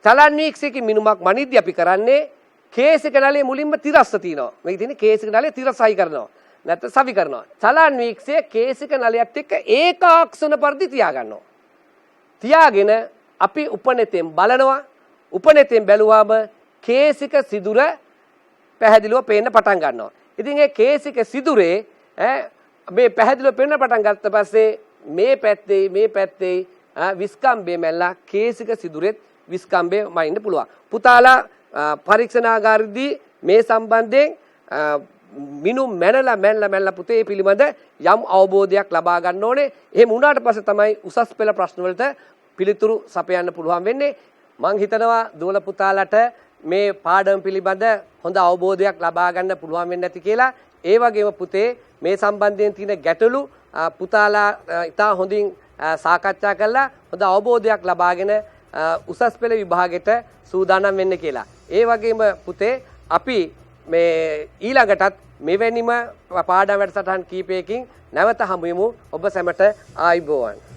චලන් වීක්ෂයකින් මිනුමක් මනිද්දී අපි කරන්නේ කේසික නලයේ මුලින්ම තිරස්ස තියෙනවා. මේක තියෙන්නේ කේසික නලයේ තිරසයි කරනවා. නැත්නම් සවි කරනවා. චලන් වීක්ෂය කේසික නලයත් එක්ක ඒකාක්ෂණ පරිදි තියාගන්නවා. තියාගෙන අපි උපනෙතෙන් බලනවා. උපනෙතෙන් බැලුවාම කේසික සිදුර පැහැදිලිව පේන්න පටන් ගන්නවා. ඉතින් ඒ කේසික සිදුරේ මේ පැහැදිලිව පේන්න පටන් ගත්ත පස්සේ මේ පැත්තේ විස්කම්බේ මැල්ලා කේසික සිදුරෙත් විස්කම්බේ මයින්න පුළුවන්. පුතාලා පරීක්ෂණාගාරයේදී මේ සම්බන්ධයෙන් මිනුම් මැනලා පුතේ පිළිබඳ යම් අවබෝධයක් ලබා ගන්න ඕනේ. එහෙම වුණාට පස්සේ තමයි උසස් පෙළ ප්‍රශ්න වලට පිළිතුරු සපයන්න පුළුවන් වෙන්නේ. මං හිතනවා දුවල පුතාලට මේ පාඩම පිළිබඳ හොඳ අවබෝධයක් ලබා ගන්න පුළුවන් වෙන්නේ නැති කියලා. ඒ වගේම පුතේ මේ සම්බන්ධයෙන් තියෙන ගැටලු පුතාලා ඉතා හොඳින් සාකච්ඡා කරලා හොඳ අවබෝධයක් ලබාගෙන උසස් පෙළ විභාගෙට සූදානම් වෙන්න කියලා. ඒ වගේම පුතේ අපි මේ ඊළඟටත් මෙවැනිම පාඩම් වැඩසටහන් කීපයකින් නැවත හමු වෙමු. ඔබ සැමට ආයුබෝවන්.